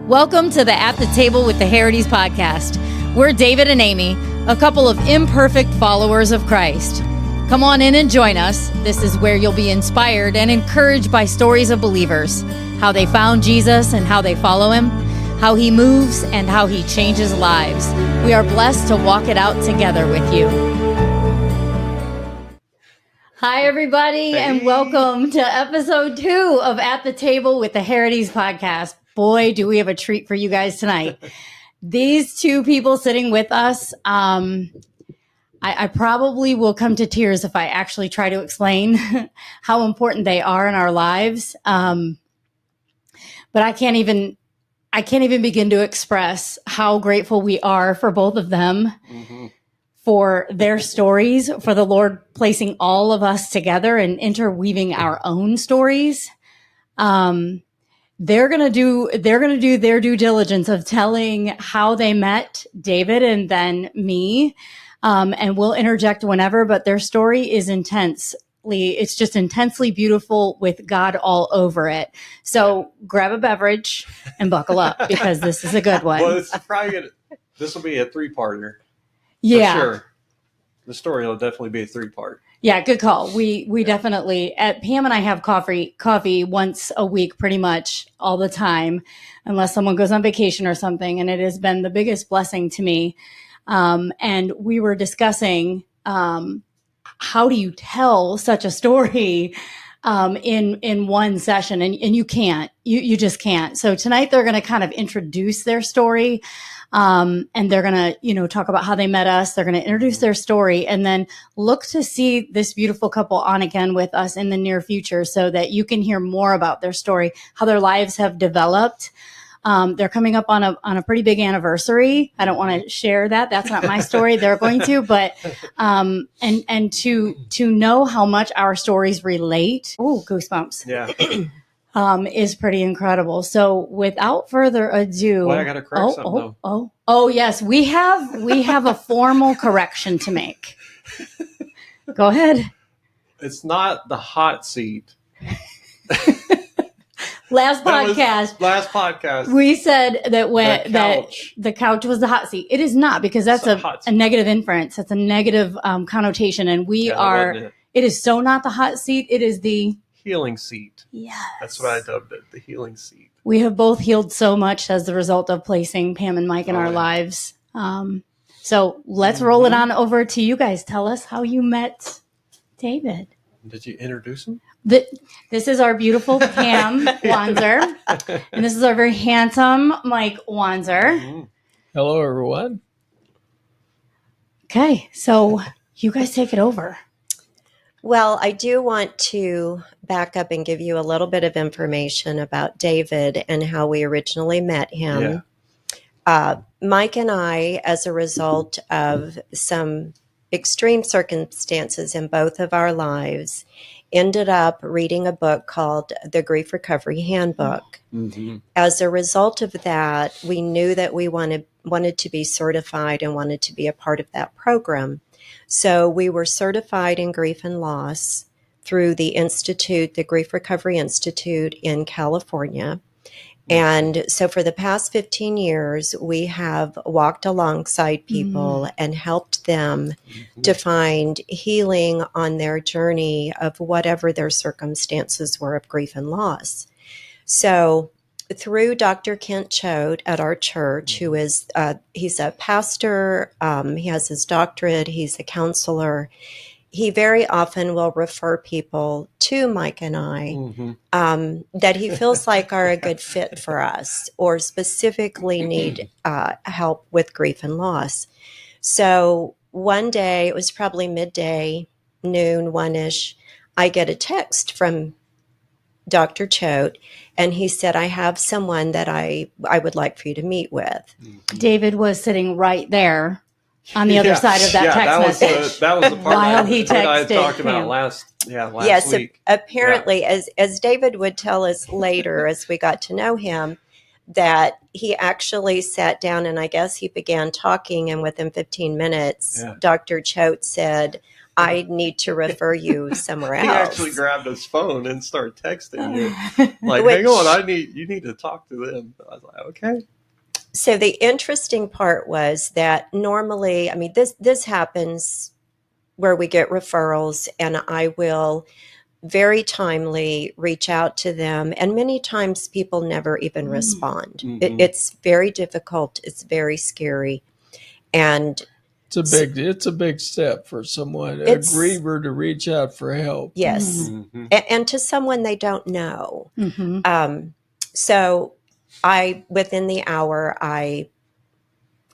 Welcome to the At the Table with the Herities podcast. We're David and Amy, a couple of imperfect followers of Christ. Come on in and join us. This is where you'll be inspired and encouraged by stories of believers, how they found Jesus and how they follow him, how he moves and how he changes lives. We are blessed to walk it out together with you. Hi, everybody, and welcome to episode 2 of At the Table with the Herities podcast. Boy, do we have a treat for you guys tonight. These two people sitting with us, I probably will come to tears if I actually try to explain how important they are in our lives. But I can't even begin to express how grateful we are for both of them, for their stories, for the Lord placing all of us together and interweaving our own stories. They're going to do their due diligence of telling how they met David and then me. And we'll interject whenever, but their story is it's just intensely beautiful with God all over it. So grab a beverage and buckle up because this is a good one. Well, this will be a 3-parter. Yeah. For sure. The story will definitely be a 3-part. Yeah, good call. We definitely, Pam and I have coffee once a week, pretty much all the time, unless someone goes on vacation or something. And it has been the biggest blessing to me. And we were discussing, how do you tell such a story, in one session? And you can't, you just can't. So tonight they're going to kind of introduce their story. And they're going to, talk about how they met us. They're going to introduce their story and then look to see this beautiful couple on again with us in the near future so that you can hear more about their story, how their lives have developed. They're coming up on a pretty big anniversary. I don't want to share that. That's not my story. They're going to, but, and to know how much our stories relate. Oh, goosebumps. Yeah. Is pretty incredible. So without further ado, I got to correct something though. Oh, yes, we have a formal correction to make. Go ahead. It's not the hot seat. Last podcast, we said that the couch was the hot seat. It is not, because that's a negative inference. That's a negative connotation, and it is so not the hot seat. It is the healing seat. Yes. That's what I dubbed it, the healing seat. We have both healed so much as the result of placing Pam and Mike in our lives. So let's roll it on over to you guys. Tell us how you met David. Did you introduce him? This is our beautiful Pam Wanzer, and this is our very handsome Mike Wanzer. Hello, everyone. Okay, so you guys take it over. Well, I do want to back up and give you a little bit of information about David and how we originally met him. Yeah. Mike and I, as a result of some extreme circumstances in both of our lives, ended up reading a book called The Grief Recovery Handbook. Mm-hmm. As a result of that, we knew that we wanted to be certified and wanted to be a part of that program. So we were certified in grief and loss through the Institute, the Grief Recovery Institute in California. And so for the past 15 years, we have walked alongside people and helped them to find healing on their journey of whatever their circumstances were of grief and loss. So through Dr. Kent Choate at our church, who is, he's a pastor, he has his doctorate, he's a counselor. He very often will refer people to Mike and I that he feels like are a good fit for us or specifically need help with grief and loss. So one day, it was probably midday, noon, 1-ish, I get a text from Dr. Choate, and he said, I have someone that I would like for you to meet with. David was sitting right there on the other side of that text message. That was the part while he texted I talked about last week. Apparently, as David would tell us later, as we got to know him, that he actually sat down and I guess he began talking, and within 15 minutes, Dr. Choate said, I need to refer you somewhere else. He actually grabbed his phone and started texting you. Like, Which- hang on, you need to talk to them. I was like, okay. So the interesting part was that normally, I mean, this happens where we get referrals, and I will very timely reach out to them. And many times people never even respond. Mhm. It's very difficult. It's very scary. And it's a big step for someone, a It's- griever, to reach out for help. yes, Mhm. and to someone they don't know. Mm-hmm. So within the hour, I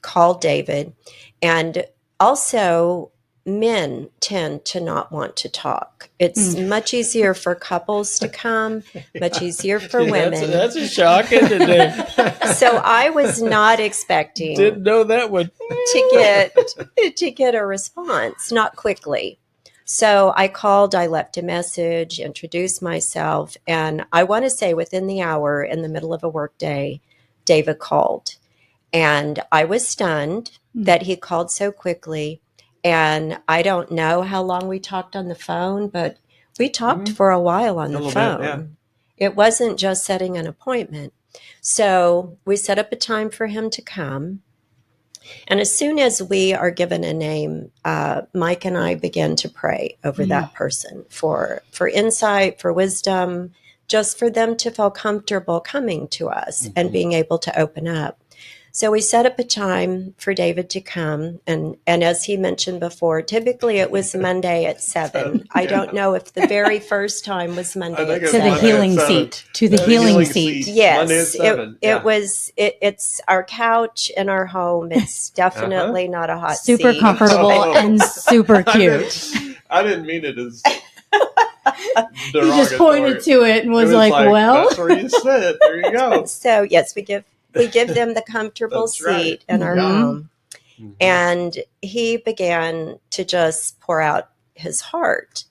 called David. And also, men tend to not want to talk. It's much easier for couples to come, much easier for women. That's a shock, isn't it? So I was not expecting Didn't know that one. to get a response, not quickly. So I called, I left a message, introduced myself, and I want to say within the hour, in the middle of a work day, David called. And I was stunned that he called so quickly. And I don't know how long we talked on the phone, but we talked for a while on the phone. Bit, yeah. It wasn't just setting an appointment. So we set up a time for him to come. And as soon as we are given a name, Mike and I begin to pray over that person for insight, for wisdom, just for them to feel comfortable coming to us and being able to open up. So we set up a time for David to come. And as he mentioned before, typically it was Monday at 7. I don't know if the very first time was Monday at 7. To the healing seat. To the healing seat. Yes, Monday at 7. It was. It's our couch in our home. It's definitely not a hot Super seat. comfortable and super cute. I didn't mean it as He just pointed to it and was like, well. That's where you sit. There you go. So yes, we give them the comfortable That's right. seat in our home. And he began to just pour out his heart.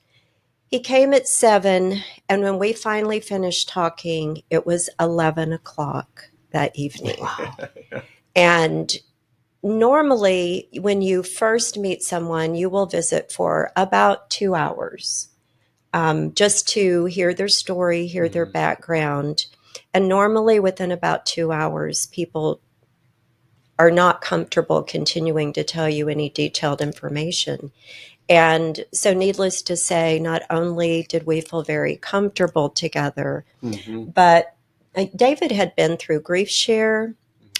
He came at 7, and when we finally finished talking, it was 11 o'clock that evening. Wow. And normally, when you first meet someone, you will visit for about 2 hours, just to hear their story, hear their background. And normally, within about 2 hours, people are not comfortable continuing to tell you any detailed information. And so, needless to say, not only did we feel very comfortable together, but David had been through grief share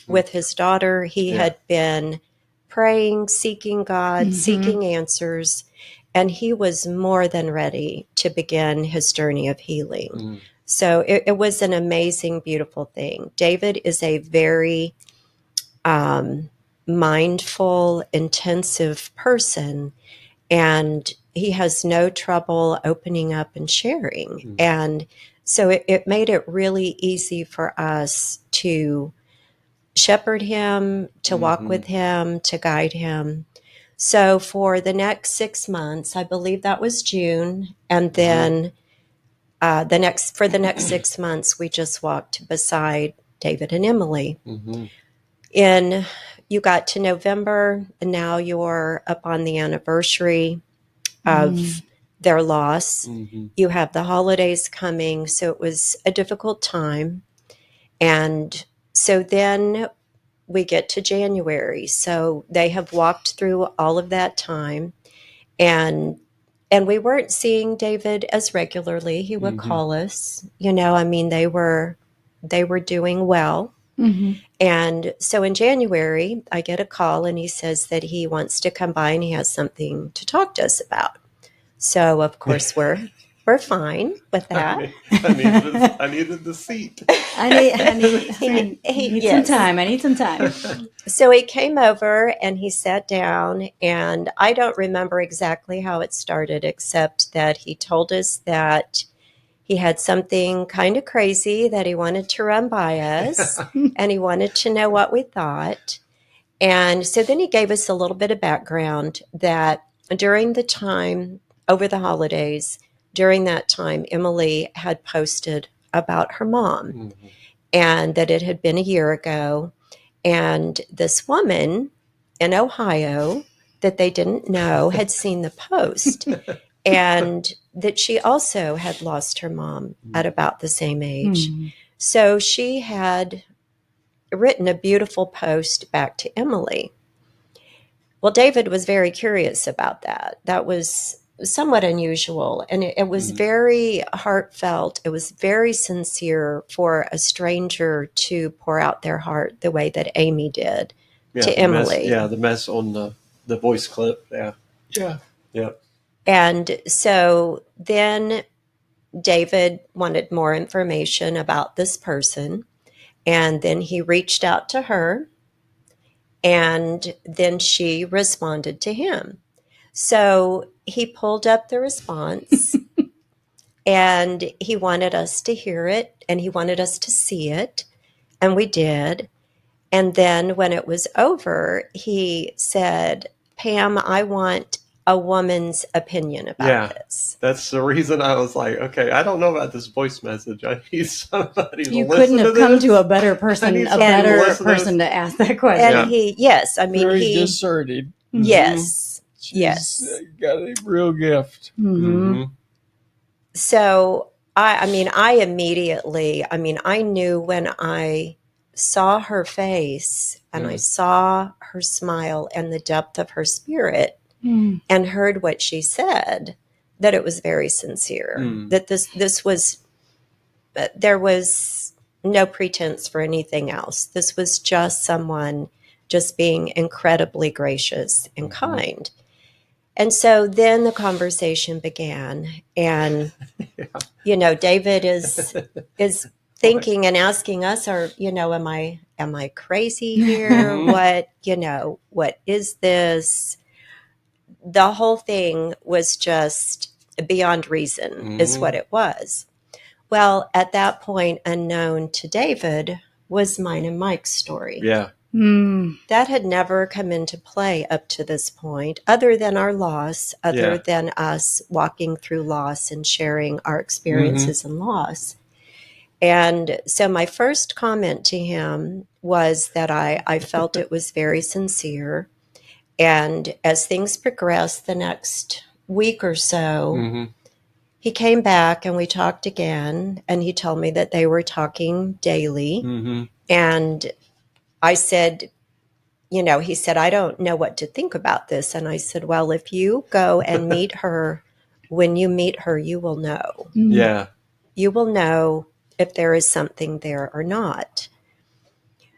with his daughter. He had been praying, seeking God, seeking answers, and he was more than ready to begin his journey of healing. So it was an amazing, beautiful thing. David is a very mindful, intensive person, and he has no trouble opening up and sharing. And so it made it really easy for us to shepherd him, to walk with him, to guide him. So for the next 6 months, I believe that was June, and then the next 6 months, we just walked beside David and Emily. You got to November, and now you're up on the anniversary of their loss. You have the holidays coming, so it was a difficult time. And so then we get to January. So they have walked through all of that time, and we weren't seeing David as regularly. He would call us. I mean, they were doing well. And so in January, I get a call, and he says that he wants to come by and he has something to talk to us about. So of course we're fine with that. I needed the seat. I need some time. I need some time. So he came over and he sat down, and I don't remember exactly how it started, except that he told us that he had something kind of crazy that he wanted to run by us, and he wanted to know what we thought. And so then he gave us a little bit of background that during the time over the holidays, during that time, Emily had posted about her mom and that it had been a year ago. And this woman in Ohio that they didn't know had seen the post, and that she also had lost her mom at about the same age. So she had written a beautiful post back to Emily. Well, David was very curious about that. That was somewhat unusual, and it was very heartfelt. It was very sincere for a stranger to pour out their heart the way that Amy did to Emily. The mess on the voice clip. Yeah. Yeah. Yep. And so then David wanted more information about this person, and then he reached out to her, and then she responded to him. So he pulled up the response and he wanted us to hear it and he wanted us to see it. And we did. And then when it was over, he said, Pam, I want a woman's opinion about this. That's the reason I was like, okay, I don't know about this voice message. I need somebody to You listen couldn't have to come this. to a better person, need a somebody better to listen to this. person to ask that question. And Very discerning. Yes. She's Yes. got a real gift. So I immediately, I knew when I saw her face and I saw her smile and the depth of her spirit and heard what she said, that it was very sincere, that this was, there was no pretense for anything else. This was just someone just being incredibly gracious and kind. And so then the conversation began, and David is thinking and asking us, am I crazy here? What is this? The whole thing was just beyond reason, is what it was. Well, at that point, unknown to David was mine and Mike's story. Yeah. That had never come into play up to this point, other than our loss, other than us walking through loss and sharing our experiences in loss. And so my first comment to him was that I felt it was very sincere. And as things progressed the next week or so, he came back and we talked again, and he told me that they were talking daily. And I said, he said, I don't know what to think about this. And I said, well, if you go and meet her, when you meet her, you will know. Yeah. You will know if there is something there or not.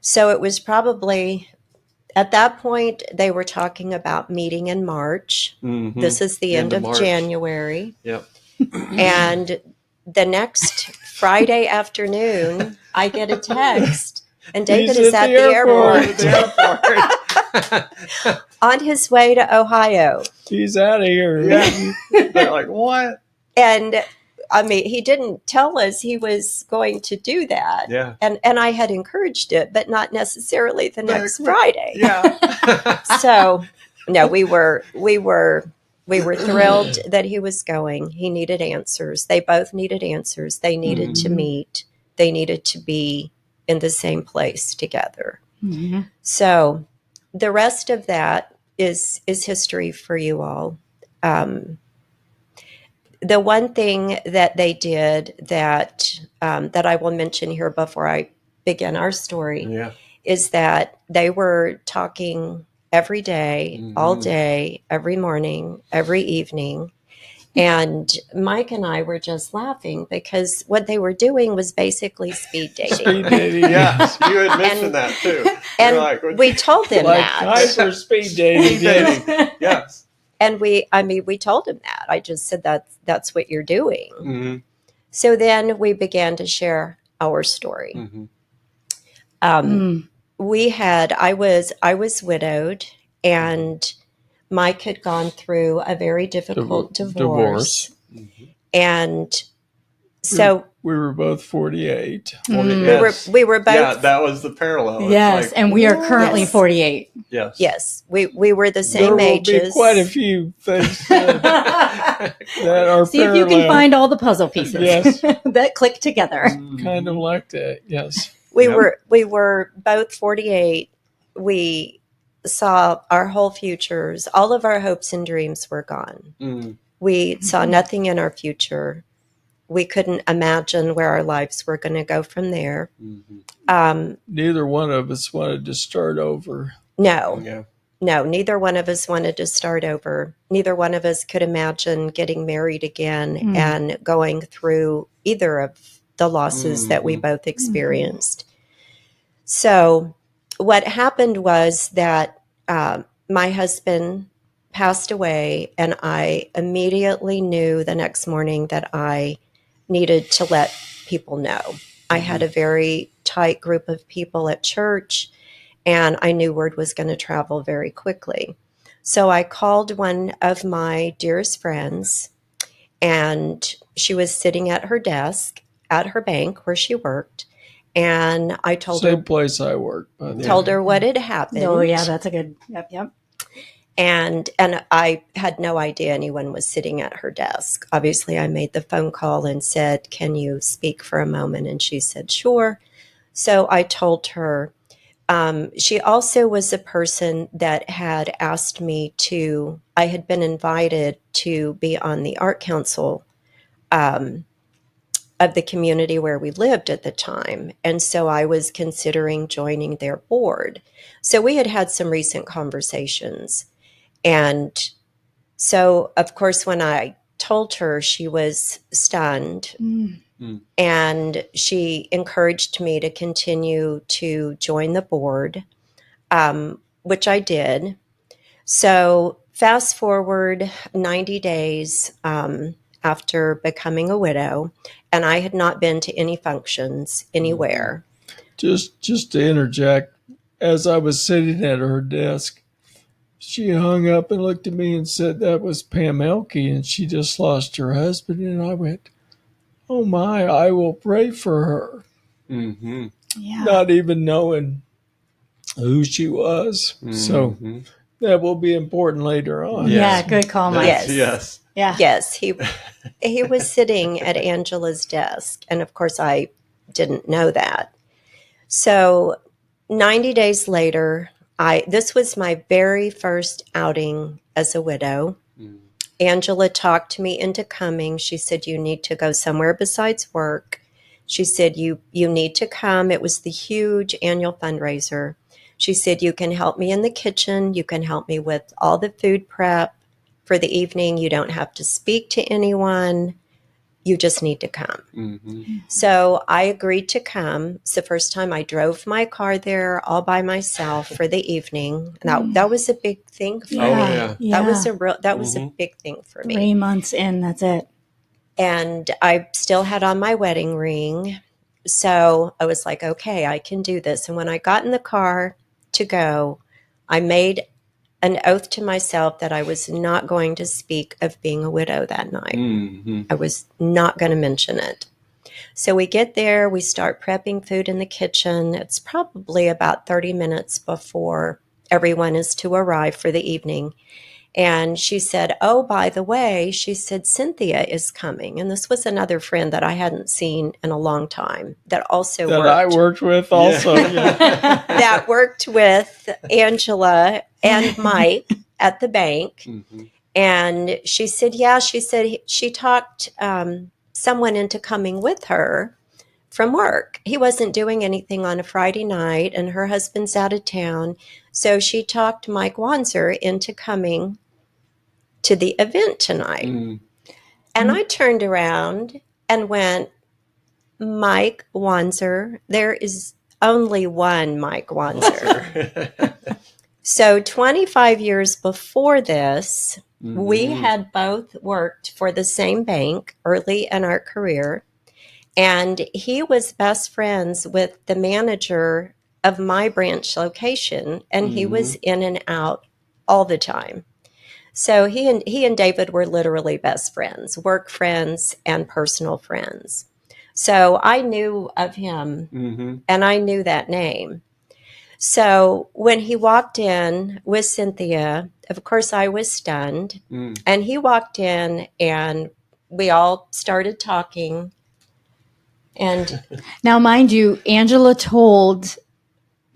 So it was probably, at that point, they were talking about meeting in March. This is the end of January. Yep. And the next Friday afternoon, I get a text, and David is at the airport. On his way to Ohio. He's out of here. Yeah. They're like, what? And he didn't tell us he was going to do that. Yeah. And I had encouraged it, but not necessarily the next Friday. Yeah. So no, we were thrilled that he was going. He needed answers. They both needed answers. They needed to meet. They needed to be in the same place together. So the rest of that is history for you all. The one thing that they did that I will mention here before I begin our story is that they were talking every day, all day, every morning, every evening. And Mike and I were just laughing because what they were doing was basically speed dating. Speed dating. Yes, you had mentioned that too. And we told them Like that. hyper speed dating. Yes. And we told him that. I just said that's what you're doing. So then we began to share our story. I was widowed, and Mike had gone through a very difficult divorce. And so we were both 48. we were both. Yeah, that was the parallel. Yes, and we are currently 48. Yes. We were the same There will ages. be quite a few things that are See if you can find all the puzzle pieces that click together. kind of like that. Yes. We were both 48. We saw our whole futures. All of our hopes and dreams were gone. Mm. We saw nothing in our future. We couldn't imagine where our lives were going to go from there. Mm-hmm. Neither one of us wanted to start over. No, Yeah. no, neither one of us wanted to start over. Neither one of us could imagine getting married again and going through either of the losses that we both experienced. So what happened was that my husband passed away, and I immediately knew the next morning that I needed to let people know. I had a very tight group of people at church, and I knew word was going to travel very quickly. So I called one of my dearest friends, and she was sitting at her desk at her bank where she worked. And I told Same her place I work. By the told way. her what had happened. Oh yeah, that's a good. Yep. And I had no idea anyone was sitting at her desk. Obviously, I made the phone call and said, "Can you speak for a moment?" And she said, "Sure." So I told her. She also was a person that had asked me to. I had been invited to be on the art council of the community where we lived at the time. And so I was considering joining their board. So we had had some recent conversations. And so, of course, when I told her, she was stunned. And she encouraged me to continue to join the board, which I did. So fast forward 90 days after becoming a widow, and I had not been to any functions anywhere. Just to interject, as I was sitting at her desk, she hung up and looked at me and said, "That was Pam Elke, and she just lost her husband." And I went, "Oh my, I will pray for her." Mm-hmm. Yeah. Not even knowing who she was. So that will be important later on. Yeah. Good call, Mike. Yes. Yes. Yeah. Yes, he was sitting at Angela's desk, and of course I didn't know that. So 90 days later, this was my very first outing as a widow. Angela talked me into coming. She said, "You need to go somewhere besides work." She said, you need to come. It was the huge annual fundraiser. She said, "You can help me in the kitchen. You can help me with all the food prep for the evening. You don't have to speak to anyone. You just need to come." So I agreed to come. It's the first time I drove my car there all by myself for the evening. And that was a big thing for me. Yeah. That was a big thing for me. 3 months in, that's it. And I still had on my wedding ring. So I was like, okay, I can do this. And when I got in the car to go, I made an oath to myself that I was not going to speak of being a widow that night. I was not going to mention it. So we get there, we start prepping food in the kitchen. It's probably about 30 minutes before everyone is to arrive for the evening. And she said, "Oh, by the way," she said, "Cynthia is coming." And this was another friend that I hadn't seen in a long time that also That worked. I worked with also. That worked with Angela and Mike at the bank. And she said, yeah, she said she talked someone into coming with her from work. He wasn't doing anything on a Friday night, and her husband's out of town. So she talked Mike Wanzer into coming to the event tonight. And I turned around and went, "Mike Wanzer? There is only one Mike Wanzer." So 25 years before this, we had both worked for the same bank early in our career. And he was best friends with the manager of my branch location, and he was in and out all the time. So he and David were literally best friends, work friends and personal friends. So I knew of him, and I knew that name. So when he walked in with Cynthia, of course I was stunned. And he walked in, and we all started talking. And Now, mind you, Angela told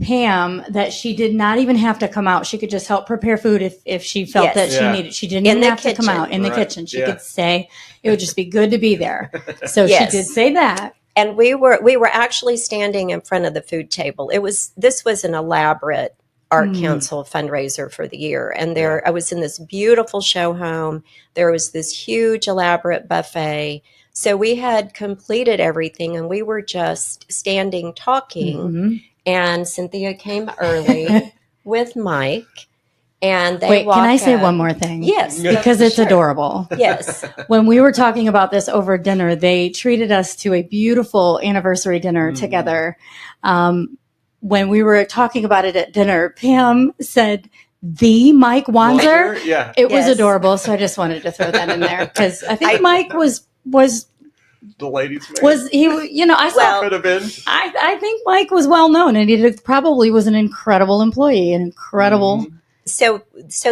Pam that she did not even have to come out. She could just help prepare food if she felt Yes. that she Yeah. needed. She didn't In even the have to come kitchen. out in the Right. kitchen. She Yeah. could stay. It would just be good to be there. So Yes. she did say that. And we were actually standing in front of the food table. This was an elaborate art council fundraiser for the year. And I was in this beautiful show home. There was this huge elaborate buffet. So we had completed everything and we were just standing talking. And Cynthia came early with Mike. And they Wait, can I say up. one more thing? Yes. Because it's sure. adorable. Yes. When we were talking about this over dinner, they treated us to a beautiful anniversary dinner together. When we were talking about it at dinner, Pam said, "The Mike Wanzer." Yeah. It was Yes. adorable, so I just wanted to throw that in there because I think Mike was The ladies' man. was he? You know, I saw. Well, Could have been. I think Mike was well known, and he probably was an incredible employee, an incredible. So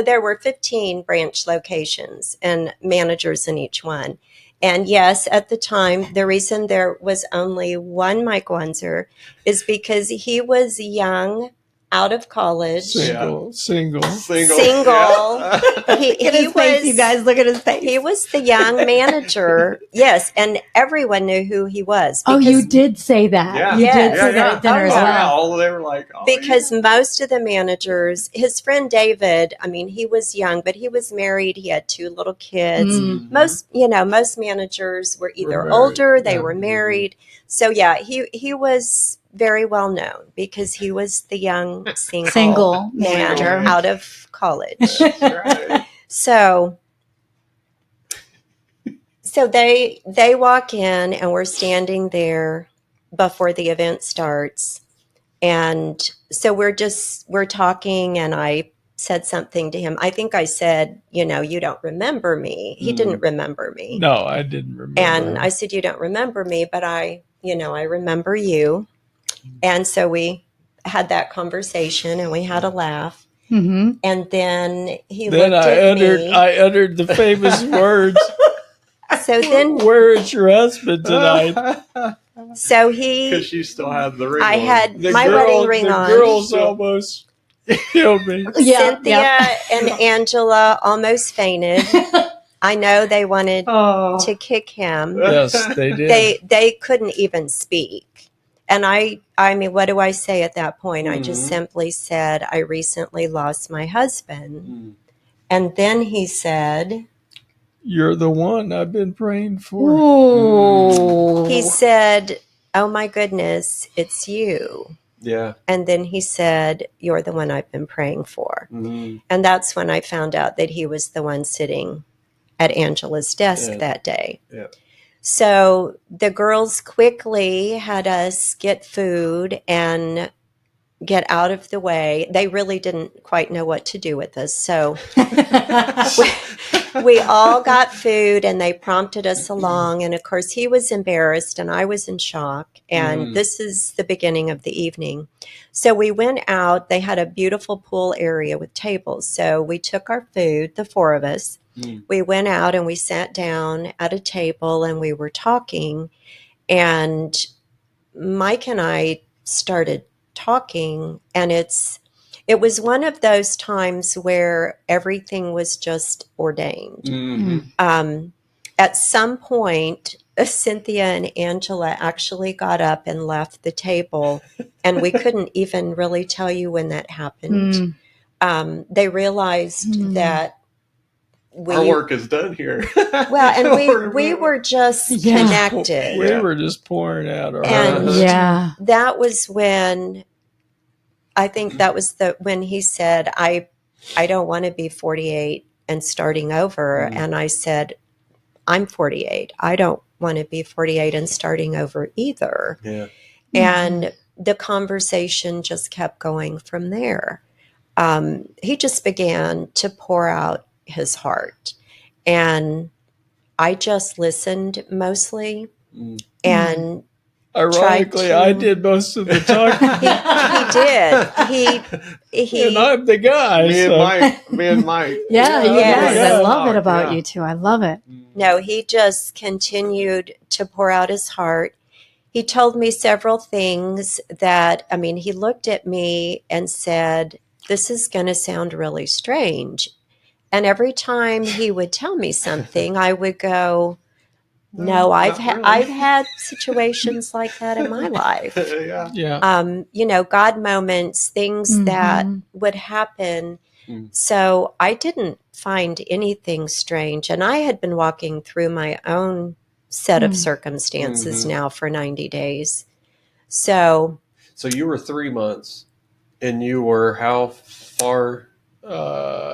there were 15 branch locations and managers in each one. And yes, at the time, the reason there was only one Mike Wanzer is because he was young, out of college. Single. Single. Yeah. Look at his face, you guys. Look at his face. He was the young manager. Yes, and everyone knew who he was. Oh, you did say that. Yeah. You Yes. did say that at dinner as Yeah, well. all they were like, oh, Because most of the managers, his friend David, I mean, he was young, but he was married. He had 2 little kids. Most managers were either married. older, they Yeah. were married. So yeah, he was very well known because he was the young single man manager. out of college. That's right. So they walk in and we're standing there before the event starts. And so we're talking and I said something to him. I think I said, you don't remember me. He didn't remember me. No, I didn't remember. And I said, you don't remember me, but I remember you. And so we had that conversation and we had a laugh. Mm-hmm. And then he Then looked I at me. I uttered the famous words. So then, Where is your husband tonight? so Because you still have the ring I on. had The my wedding ring the on. girls almost killed me. Cynthia and Angela almost fainted. I know they wanted to kick him. Yes, they did. They couldn't even speak. And I mean, what do I say at that point? I just simply said, I recently lost my husband. And then he said, You're the one I've been praying for. Ooh. he said, oh my goodness, it's you. Yeah. And then he said, you're the one I've been praying for. And that's when I found out that he was the one sitting at Angela's desk that day. Yeah. So the girls quickly had us get food and get out of the way. They really didn't quite know what to do with us. So we all got food and they prompted us along. And of course, he was embarrassed and I was in shock. And this is the beginning of the evening. So we went out. They had a beautiful pool area with tables. So we took our food, the 4 of us. We went out and we sat down at a table and we were talking. And Mike and I started talking, and it was one of those times where everything was just ordained. At some point, Cynthia and Angela actually got up and left the table, and we couldn't even really tell you when that happened. They realized that our work is done here. Well, and we were just connected. We were just pouring out our And hearts. that was when I think that was when he said, I don't want to be 48 and starting over. And I said, I'm 48. I don't want to be 48 and starting over either. Yeah. And the conversation just kept going from there. He just began to pour out his heart. And I just listened mostly. And ironically, I did most of the talking. he did. He And I'm the guy. Me and Mike. Yeah, you Yes. guys. I love it about you two. I love it. No, he just continued to pour out his heart. he told me several things that, I mean, he looked at me and said, "This is going to sound really strange." And every time he would tell me something, I would go, "No, not really." I've had situations like that in my life." Yeah. Yeah. God moments, things that would happen. Mm. So I didn't find anything strange. And I had been walking through my own set of circumstances now for 90 days. So you were 3 months, and you were how far?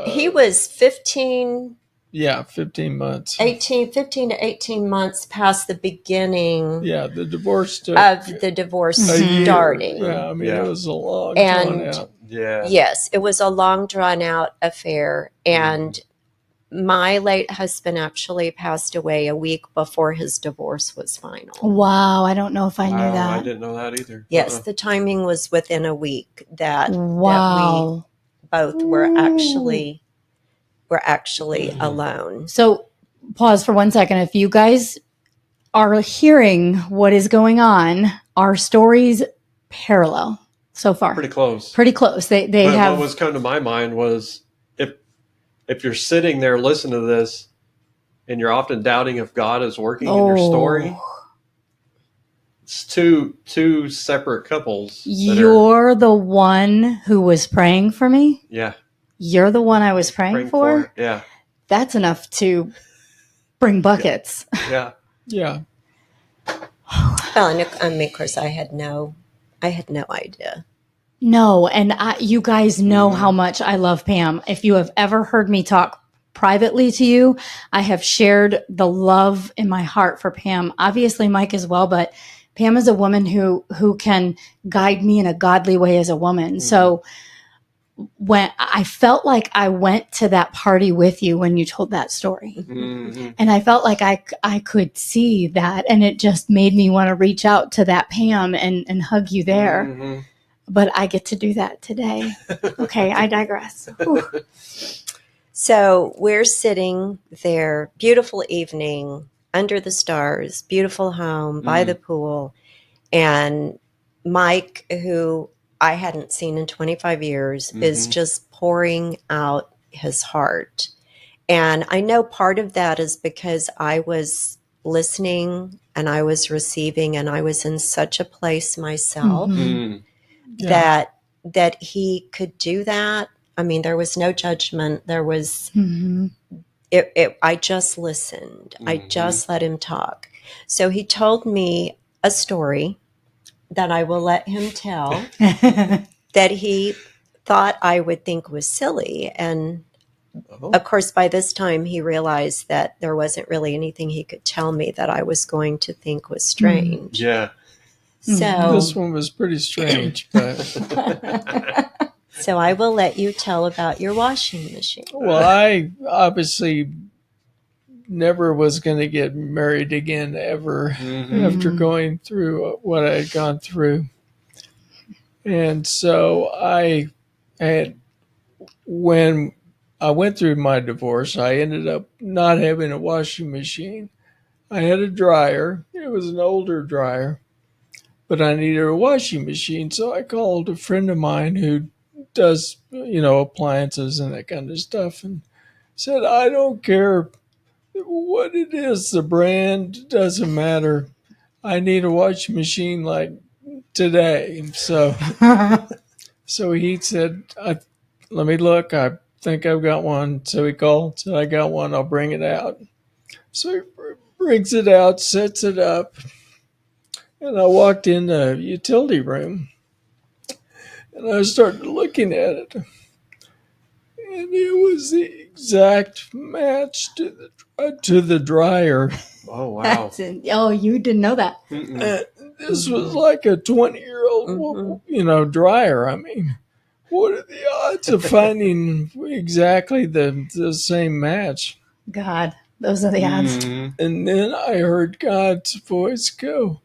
he was 15 months. 15 to 18 months past the beginning Yeah, the divorce took of the divorce a year. starting. Yeah, I mean, Yeah. it was a long And drawn out. Yeah. yes, it was a long drawn out affair. And my late husband actually passed away a week before his divorce was final. Wow, I don't know if I knew Wow, that. I didn't know that either. Yes, the timing was within a week that Wow. we both were actually alone. So, pause for 1 second. If you guys are hearing what is going on, our stories parallel so far. Pretty close. Pretty close. They But have. what was coming to my mind was if you're sitting there listening to this and you're often doubting if God is working in your story, it's two separate couples. You're the one who was praying for me. Yeah. You're the one I was praying for. Yeah. That's enough to bring buckets. Yeah. Yeah. Well, and I mean, of course, I had no idea. No, and you guys know how much I love Pam. If you have ever heard me talk privately to you, I have shared the love in my heart for Pam. Obviously, Mike as well, but Pam is a woman who can guide me in a godly way as a woman. So when I felt like I went to that party with you when you told that story, and I felt like I could see that, and it just made me want to reach out to that Pam and hug you there. But I get to do that today. Okay, I digress. So we're sitting there, beautiful evening, under the stars, beautiful home by the pool. And Mike, who I hadn't seen in 25 years, is just pouring out his heart. And I know part of that is because I was listening and I was receiving, and I was in such a place myself that he could do that. I mean, there was no judgment. There was, I just listened. I just let him talk. So he told me a story that I will let him tell that he thought I would think was silly. And of course, by this time, he realized that there wasn't really anything he could tell me that I was going to think was strange. Yeah. So This one was pretty strange, but so I will let you tell about your washing machine. well, I obviously never was going to get married again ever after going through what I had gone through. And so when I went through my divorce, I ended up not having a washing machine. I had a dryer. It was an older dryer, but I needed a washing machine. So I called a friend of mine who does, appliances and that kind of stuff, and said, I don't care what it is, the brand doesn't matter. I need a washing machine like today. So he said, let me look. I think I've got one. So he called, said, I got one. I'll bring it out. So he brings it out, sets it up. And I walked in the utility room and I started looking at it. And it was the exact match to the dryer. Oh, wow. You didn't know that. This was like a 20-year-old, dryer. I mean, what are the odds of finding exactly the same match? God, those are the odds. And then I heard God's voice go,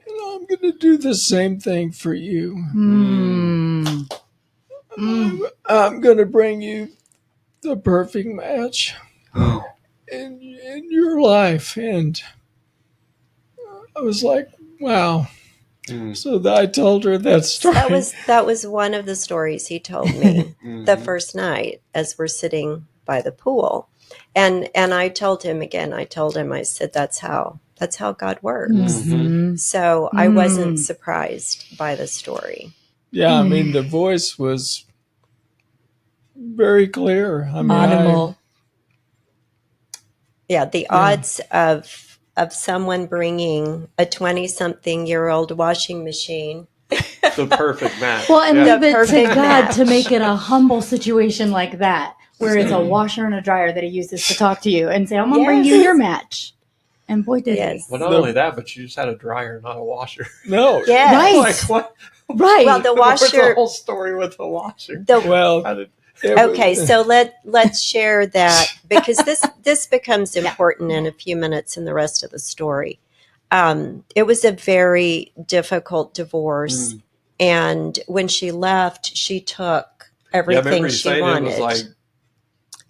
I'm going to do the same thing for you. I'm going to bring you the perfect match in your life. And I was like, Wow. Mm. So I told her that story. That was one of the stories he told me the Mhm. first night as we're sitting by the pool. And I told him again, I said, that's how God works. Mhm. So I wasn't surprised by the story. Yeah, I mean, the voice was very clear. I mean, Audible. Yeah, the odds of someone bringing a 20-something-year-old washing machine. The perfect match. Well, and Yeah. leave it to perfect God to match. make it a humble situation like that, where it's a washer and a dryer that he uses to talk to you and say, I'm going to bring you Yes. your match. And boy, did Yes. Well, not only that, but you just had a dryer, not a washer. no. Yes. Right. Like what? he. Right. Well, the What's the washer. whole story with the washer? Well, How did- Okay, so let's share that because this becomes important in a few minutes in the rest of the story. It was a very difficult divorce, and when she left, she took Yeah, I everything remember you she saying wanted. it was like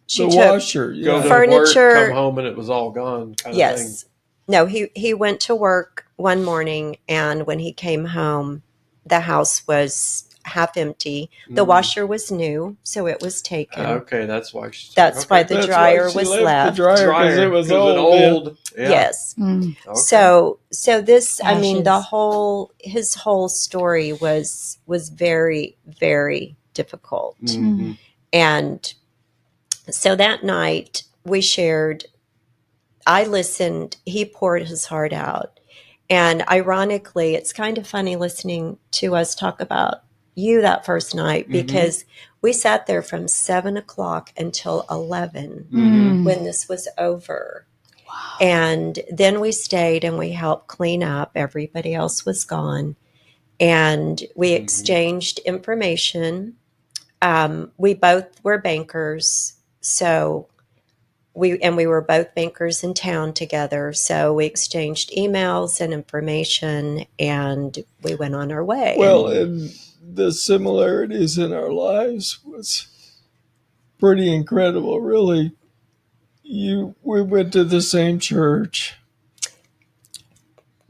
She the took washer. go Yeah. to Furniture. work, come home, and it was all gone kind of thing. Yes. No, he went to work one morning, and when he came home, the house was half empty. The washer was new, so it was taken. Okay, that's why she. That's why the That's dryer why she was left left. the dryer because it was old. Yeah. Yes. Mm. Okay. So this, I mean, Ashes. his whole story was very, very difficult. Mhm. And so that night we shared, I listened, he poured his heart out. And ironically, it's kind of funny listening to us talk about you that first night because we sat there from 7 o'clock until 11 when this was over. Wow. And then we stayed and we helped clean up. Everybody else was gone. And we exchanged information. We both were bankers. So we were both bankers in town together, so we exchanged emails and information, and we went on our way. Well, and the similarities in our lives was pretty incredible, really. We went to the same church.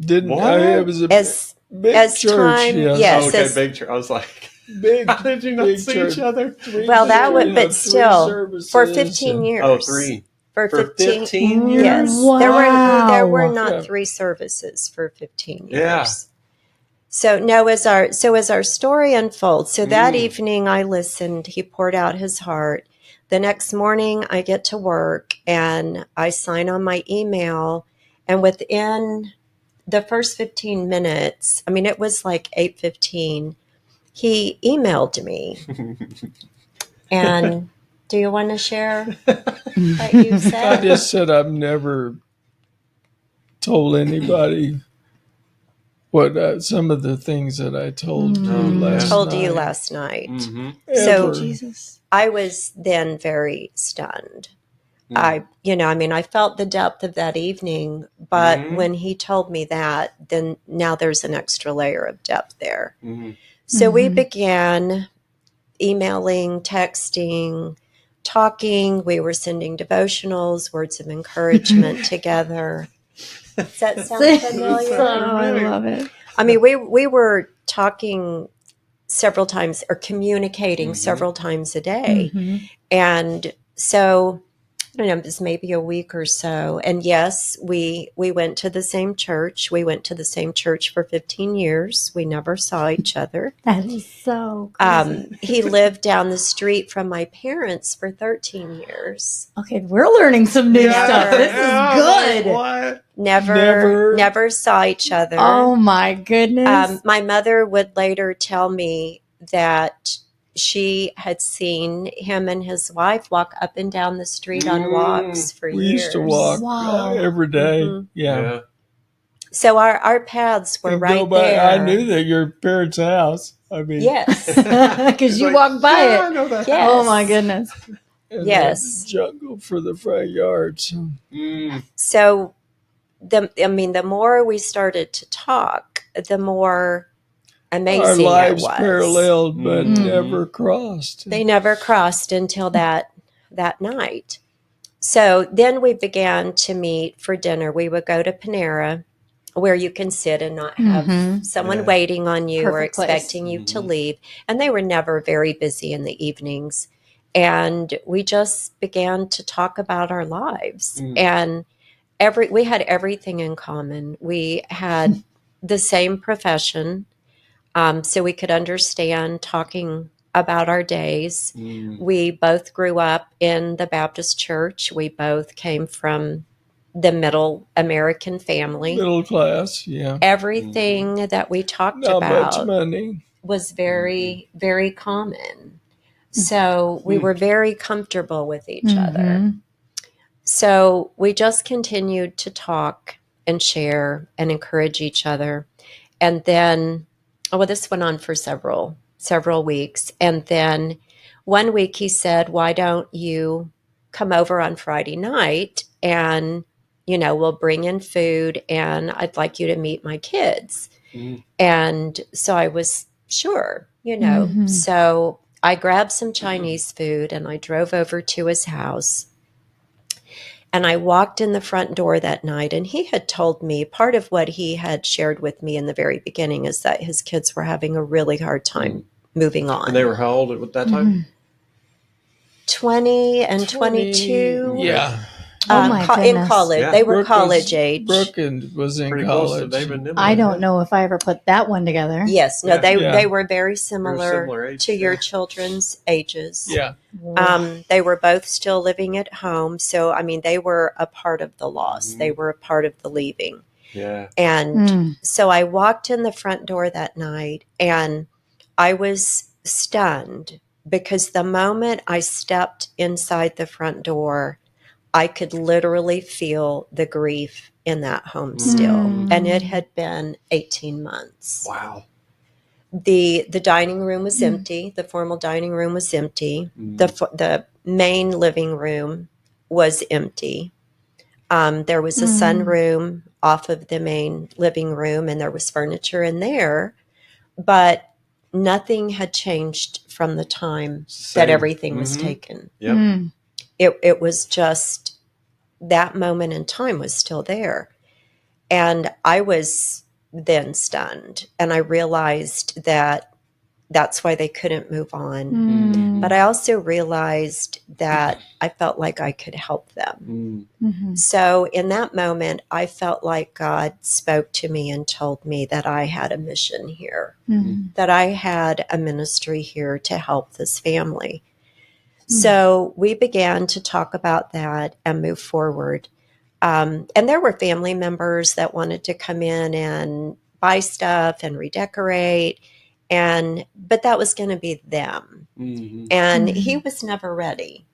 Didn't What? it was a big as church? time, Yes. yes, Oh, okay, as- big church. I was like, Big. how did you not big see church. each other? well, that would, but three still, services for 15 years. Oh, three. For For 15, 15 years? yes. Wow. There were not Yeah. 3 services for 15 years. Yeah. So no, as our story unfolds, so that evening I listened, he poured out his heart. The next morning I get to work and I sign on my email, and within the first 15 minutes, I mean, it was like 8:15, he emailed me. And do you want to share what you I said? just said I've never told anybody what some of the things that I told you last Told night. you last night. Mm-hmm. So Ever. Jesus. I was then very stunned. I felt the depth of that evening, but when he told me that, then now there's an extra layer of depth there. So we began emailing, texting, talking. We were sending devotionals, words of encouragement together. Does that sound familiar? Oh, I love it. I mean, we were talking several times or communicating several times a day. And so, I don't know, it was maybe a week or so. And yes, we went to the same church. We went to the same church for 15 years. We never saw each other. That is so crazy. He lived down the street from my parents for 13 years. Okay, we're learning some new stuff. This is good. What? Never saw each other. Oh my goodness. My mother would later tell me that she had seen him and his wife walk up and down the street on walks for We years. used to walk Wow. every day. Yeah. Yeah. So our paths were And right go by, there. I knew that your parents' house. I mean, Yes. Because you like, walked by yeah, I it. know that. Yes. Oh my goodness. and Yes. the jungle for the front yard. So. So the more we started to talk, the more amazing Our lives it was. paralleled but never crossed. They never crossed until that night. So then we began to meet for dinner. We would go to Panera, where you can sit and not have Mhm. someone Yeah. waiting on you or Perfect place. expecting you to Mhm. leave. And they were never very busy in the evenings. And we just began to talk about our lives. Mm. And we had everything in common. We had the same profession, so we could understand talking about our days. Mm. We both grew up in the Baptist church. We both came from the middle American family. Middle class, yeah. Everything that we talked Not much about money. was very, very common. So we were very comfortable with each other. Mhm. So we just continued to talk and share and encourage each other. And then, well, this went on for several weeks. And then one week he said, "Why don't you come over on Friday night and, we'll bring in food and I'd like you to meet my kids." Mm. And so I was sure. Mhm. So I grabbed some Chinese food and I drove over to his house. And I walked in the front door that night, and he had told me part of what he had shared with me in the very beginning is that his kids were having a really hard time moving on. And they were how old at that time? Mhm. 20 and 22. Yeah. Oh my In goodness. college. Yeah. They were Brooke college age. Brooke was in Pretty close to college. David and Emily. I don't know if I ever put that one together. Yes. No, Yeah. they were very They were similar similar age, to your yeah. children's ages. Yeah. They were both still living at home. So, I mean, they were a part of the loss. Mhm. They were a part of the leaving. Yeah. And so I walked in the front door that night and I was stunned because the moment I stepped inside the front door, I could literally feel the grief in that home still. And it had been 18 months. Wow. The dining room was empty. The formal dining room was empty. The main living room was empty. There was a sunroom off of the main living room, and there was furniture in there, but nothing had changed from the time Same. that everything was taken. Yep. It was just that moment in time was still there. And I was then stunned, and I realized that that's why they couldn't move on. But I also realized that I felt like I could help them. So in that moment, I felt like God spoke to me and told me that I had a mission here, that I had a ministry here to help this family. So we began to talk about that and move forward. And there were family members that wanted to come in and buy stuff and redecorate. But that was going to be them. And he was never ready.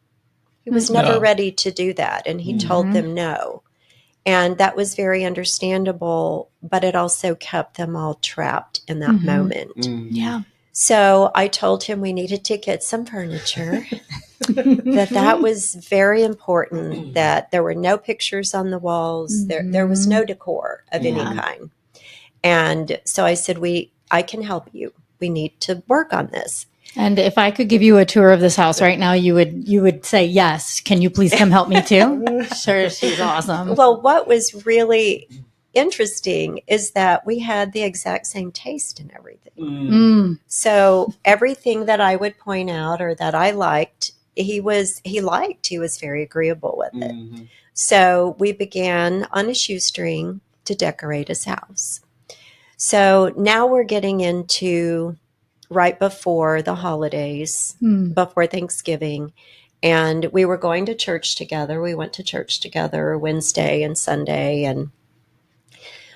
He was never ready to do that. And he told them no. And that was very understandable, but it also kept them all trapped in that moment. Yeah. So I told him we needed to get some furniture, that was very important, that there were no pictures on the walls. There was no decor of any kind. And so I said, I can help you. We need to work on this. And if I could give you a tour of this house right now, you would say yes. Can you please come help me too? Sure, she's awesome. Well, what was really interesting is that we had the exact same taste in everything. So everything that I would point out or that I liked, he was very agreeable with it. So we began on a shoestring to decorate his house. So now we're getting into right before the holidays, before Thanksgiving. And we were going to church together. We went to church together Wednesday and Sunday. And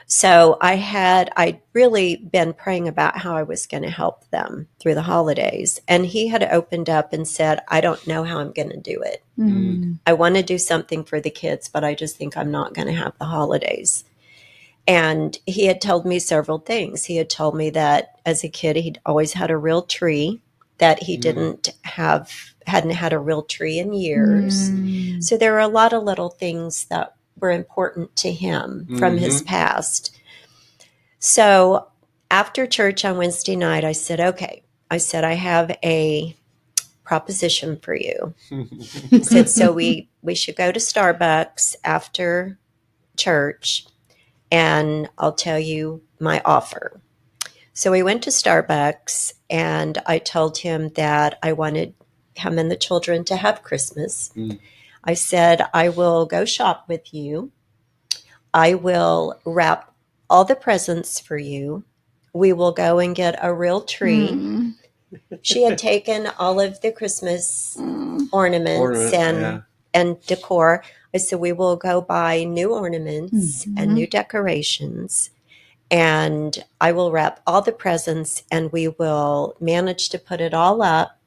so I'd really been praying about how I was going to help them through the holidays. And he had opened up and said, I don't know how I'm going to do it. I want to do something for the kids, but I just think I'm not going to have the holidays. And he had told me several things. He had told me that as a kid, he'd always had a real tree, that he hadn't had a real tree in years. So there were a lot of little things that were important to him from his past. So after church on Wednesday night, I said, okay, I have a proposition for you. I said, so we should go to Starbucks after church and I'll tell you my offer. So we went to Starbucks, and I told him that I wanted him and the children to have Christmas. I said, I will go shop with you. I will wrap all the presents for you. We will go and get a real tree. Mm. She had taken all of the Christmas ornaments yeah. and decor. I said, we will go buy new ornaments and new decorations, and I will wrap all the presents, and we will manage to put it all up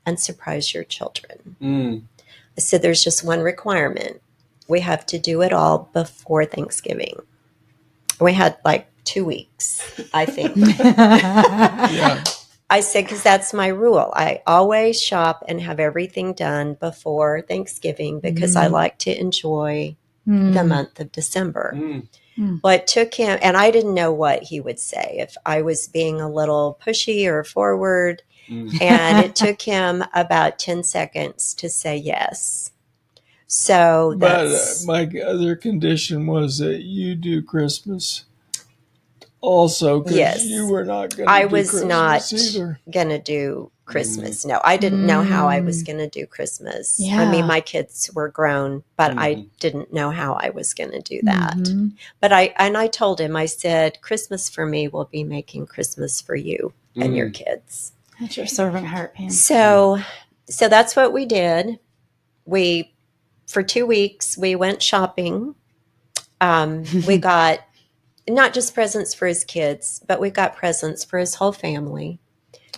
and surprise your children. I said, there's just one requirement. We have to do it all before Thanksgiving. We had like 2 weeks, I think. Yeah. I said, because that's my rule. I always shop and have everything done before Thanksgiving because I like to enjoy the month of December. Well, it took him, and I didn't know what he would say, if I was being a little pushy or forward. And it took him about 10 seconds to say yes. So But that's my other condition was that you do Christmas also, because Yes. you were not going I to do was Christmas not either. going to do Christmas. No, I didn't know how I was going to do Christmas. I mean, Yeah. my kids were grown, but I didn't know how I was going to do that. But I told him, I said, Christmas for me will be making Christmas for you and your kids. That's your servant heart, Pam. So that's what we did. For 2 weeks, we went shopping. We got not just presents for his kids, but we got presents for his whole family.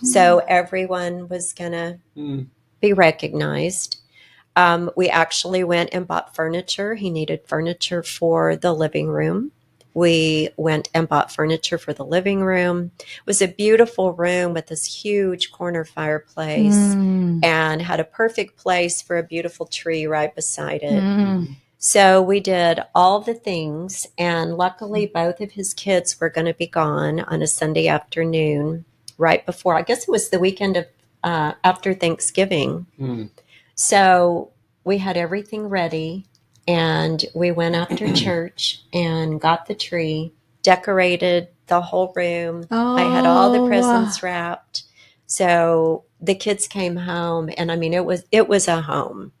So everyone was going to be recognized. We actually went and bought furniture. He needed furniture for the living room. We went and bought furniture for the living room. It was a beautiful room with this huge corner fireplace and had a perfect place for a beautiful tree right beside it. So we did all the things, and luckily both of his kids were going to be gone on a Sunday afternoon right before, I guess it was the weekend of after Thanksgiving. So we had everything ready, and we went after church and got the tree, decorated the whole room. I had all the presents wrapped. So the kids came home, and I mean, it was a home.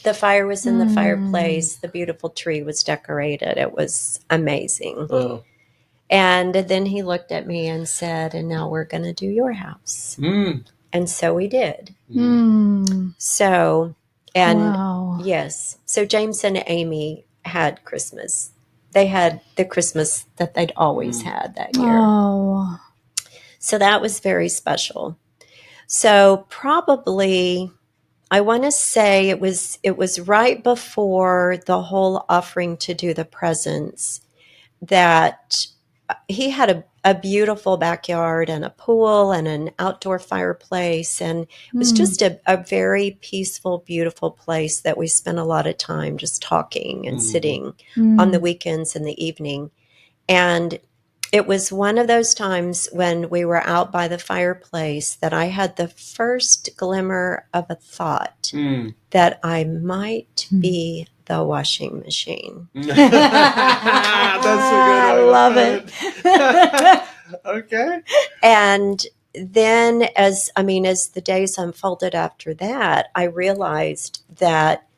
The fire was in the fireplace. The beautiful tree was decorated. It was amazing. Oh. And then he looked at me and said, and now we're going to do your house. And so we did. So, and yes. So James and Amy had Christmas. They had the Christmas that they'd always had that year. So that was very special. So probably, I want to say it was right before the whole offering to do the presents that he had a beautiful backyard and a pool and an outdoor fireplace. And it was just a very peaceful, beautiful place that we spent a lot of time just talking and sitting on the weekends in the evening. And it was one of those times when we were out by the fireplace that I had the first glimmer of a thought that I might be the washing machine. That's a good I one. love it. Okay. And then as the days unfolded after that, I realized that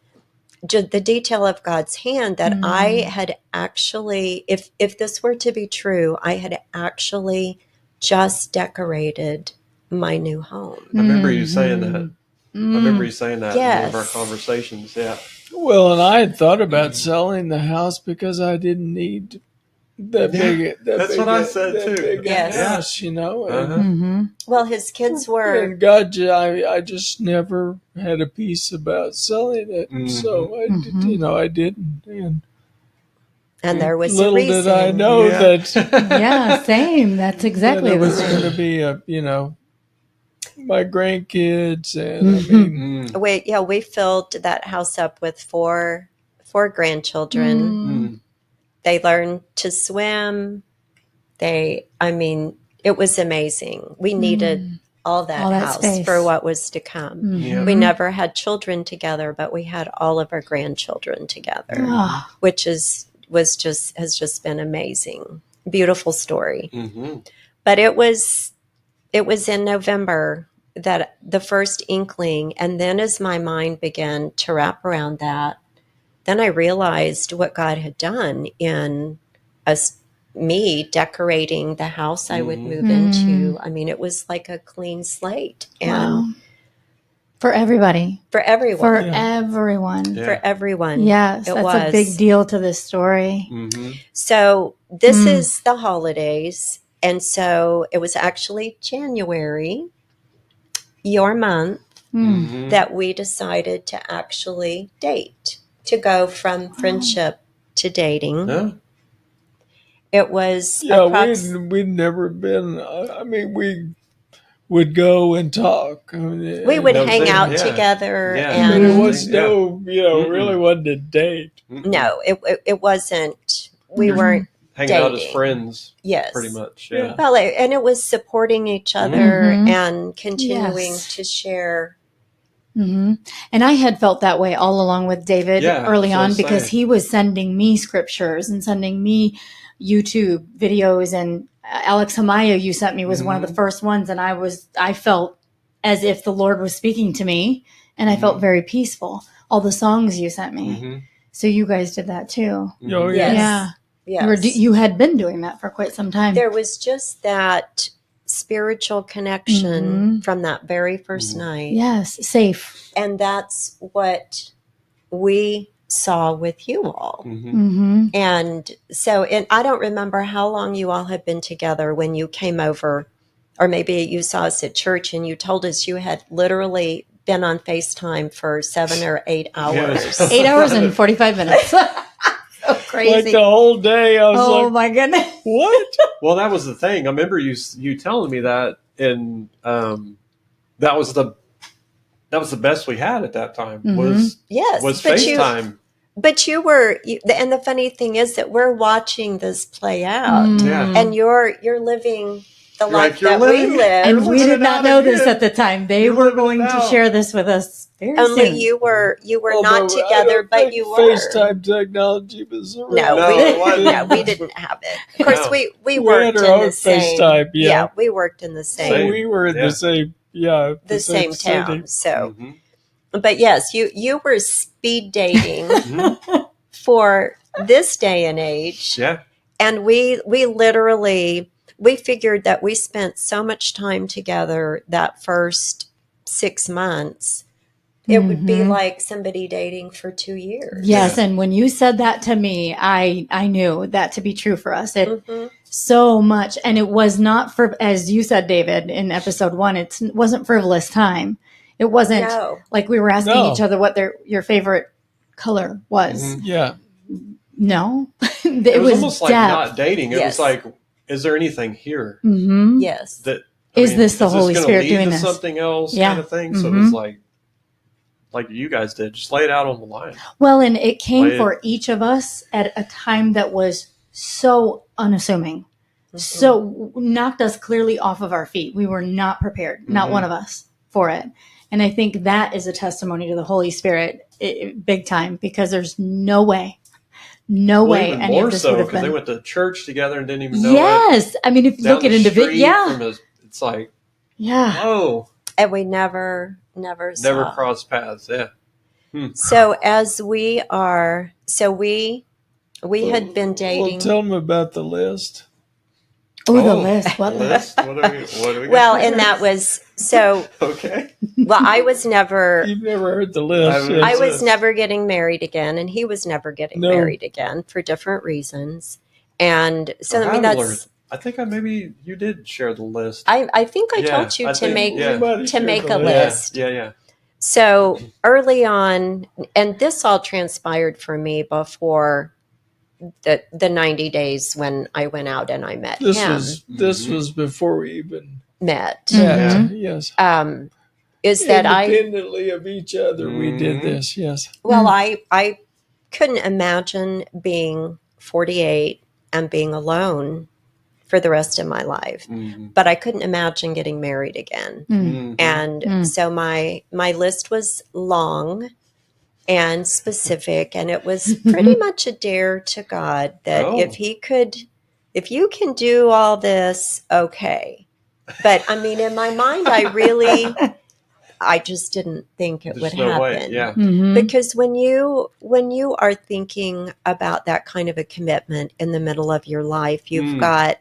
the detail of God's hand, that I had actually, if this were to be true, I had actually just decorated my new home. I remember you saying that. I remember you saying that in one of our Yes. conversations. Yeah. Well, and I had thought about selling the house because I didn't need that big. That's what I said, that too. Big Yes. house, you know. And, Uh-huh. Well, his kids were, and God, I just never had a peace about selling it, so I didn't. and there was a Little reason. did I know Yeah. that Same. That's exactly that it the was same. going to be my grandkids, and I mean, We filled that house up with four grandchildren. They learned to swim. It was amazing. We needed all that house space. for what was to come. Yeah. We never had children together, but we had all of our grandchildren together, which is has just been amazing. Beautiful story. Mm-hmm. But it was in November that the first inkling, and then as my mind began to wrap around that, then I realized what God had done in us, me decorating the house I would move into. I mean, it was like a clean slate, and Wow. For everybody. for everyone, For Yeah. everyone. Yeah. for everyone, Yes, it that's was a big deal to this story. Mm-hmm. So this is the holidays, and so it was actually January, your month, Mm-hmm. that we decided to actually date, to go from friendship to dating. Yeah. It was Yeah, we'd never been. I mean, we would go and talk. I mean, we would That was hang it, out yeah. together, Yeah. but and it was Yeah. really wasn't a date. Mm-mm. no, it wasn't. We You're weren't hanging out as dating. friends, Yes, pretty much. Yeah. Yeah. Well, and it was supporting each other and continuing Yes. to share. And I had felt that way all along with David Yeah, early that's what I on was because saying. he was sending me scriptures and sending me YouTube videos. And Alex Hamaya, you sent me, was one of the first ones. And I felt as if the Lord was speaking to me, and I felt very peaceful. All the songs you sent me. Mm-hmm. So you guys did that too. Oh, yeah. Yeah. Yes. You had been doing that for quite some time. There was just that spiritual connection from that very first night. Yes, safe. And that's what we saw with you all. And so, and I don't remember how long you all had been together when you came over, or maybe you saw us at church and you told us you had literally been on FaceTime for 7 or 8 hours. 8 hours and 45 minutes. So crazy. Like the whole day, I was Oh like, my goodness. "What?" Well, that was the thing. I remember you telling me that, and that was the best we had at that time. Was Yes, was but FaceTime. But you were, and the funny thing is that we're watching this play out, Yeah. and you're living the life you're that living- we live. And we living did it not out know this again. at the time. They You're were living going it to out. share this with us very Only soon. you were Although not I together, don't but think you were. FaceTime technology was around. No, it wasn't. we didn't have it. Of course, No. we We worked had our in own the same. FaceTime, yeah. we worked in the So same we were in Yeah. the same, the same town. city. So, Mm-hmm. but yes, you were speed dating Mm-hmm. for this day and age. Yeah. And we literally, we figured that we spent so much time together that first 6 months, it would be like somebody dating for 2 years. Yes, and when you said that to me, I knew that to be true for us. It Mhm. so much, and it was not for, as you said, David, in episode 1. It wasn't frivolous time. It wasn't No. like we were asking No. each other what your favorite color was. Mhm. Yeah. No, It was almost like depth. not dating. It Yes. was like, is there anything here Yes. that Is this the Holy gonna Spirit lead doing to this? something else Yeah. kind of thing? So it was like you guys did, just lay it out on the line. Well, and it came Lay it- for each of us at a time that was so unassuming. So knocked us clearly off of our feet. We were not prepared, not one of us, for it. And I think that is a testimony to the Holy Spirit, big time, because there's no way Well, any even of more this so would have because they been. went to church together and didn't even know Yes, I mean, if it. you look at individual, yeah, It's like, yeah. whoa, And we never never saw. crossed paths. Yeah. So as we are, we had been Well, dating. tell them about the list. Oh, the list. What list? What do we Well, got? and that was so. Okay. Well, I was never. You've never heard the list. I've- yes. I was Yes. never getting married again, and he was never getting No. married again for different reasons. And so, I mean, haven't that's. learned. I think maybe you did share the list. I think I Yeah, told you I to think- make yeah. We might have to shared make the a list. Yeah. So early on, and this all transpired for me before the 90 days when I went out and I met This him. was was before we even Met. met. Yes. Is that Independently of each other, we did Mhm. this. Yes. well, I couldn't imagine being 48 and being alone for the rest of my life. Mm-hmm. But I couldn't imagine getting married again. Mm-hmm. And so my list was long, and specific, and it was pretty much a dare to God that Oh. if you can do all this, okay. But I mean, in my mind, I just didn't think it There's would no way. happen. Yeah. Mhm. Because when you are thinking about that kind of a commitment in the middle of your life, you've got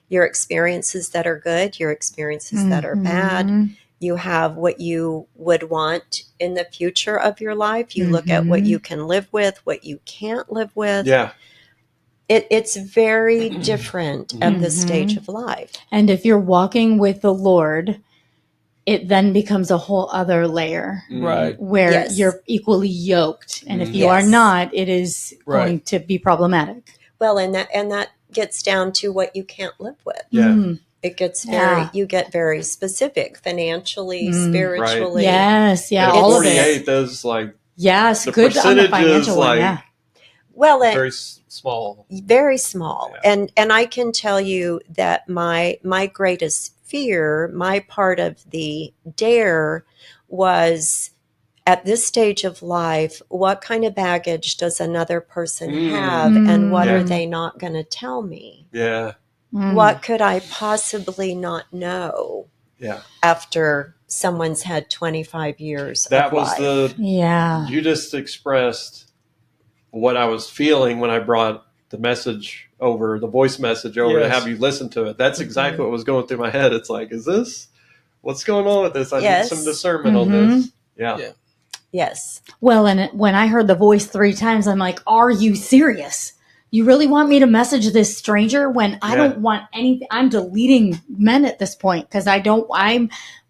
your experiences that are good, your experiences that are bad. Mhm. You have what you would want in the future of your life. You look at what you can live with, what you can't live with. Yeah. It's very different at this stage of life. And if you're walking with the Lord, it then becomes a whole other layer Right. where Yes. you're equally yoked. And if you Yes. are not, it is Right. going to be problematic. Well, and that gets down to what you can't live with. Yeah. Mm. It gets Yeah. you get very specific financially, Mm. spiritually. Yes. Yeah. And All of 48, it. those like Yes. the Good on the percentage financial is one. like Yeah. Well, very small. very small. Yeah. And I can tell you that my greatest fear, my part of the dare was at this stage of life, what kind of baggage does another person have, and what Yeah. are they not going to tell me? Yeah. Mm. What could I possibly not know Yeah. after someone's had 25 years That of was life? Yeah. you just expressed what I was feeling when I brought the message over, the voice message over to Yes. have you listen to it. That's exactly what was going through my head. It's like, what's going on with this? I need some discernment on this. Yeah. Yeah. Yes. Well, and when I heard the voice 3 times, I'm like, are you serious? You really want me to message this stranger when I don't want anything? I'm deleting men at this point because I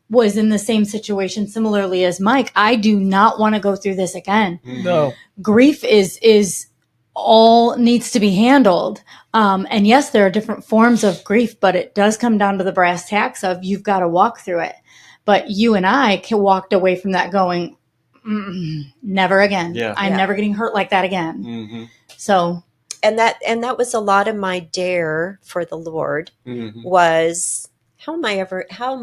was in the same situation similarly as Mike. I do not want to go through this again. No. Grief is all needs to be handled. And yes, there are different forms of grief, but it does come down to the brass tacks of you've got to walk through it. But you and I walked away from that going, never again. Yeah. I'm never getting hurt like that again. Mm-hmm. So, And that was a lot of my dare for the Lord was how am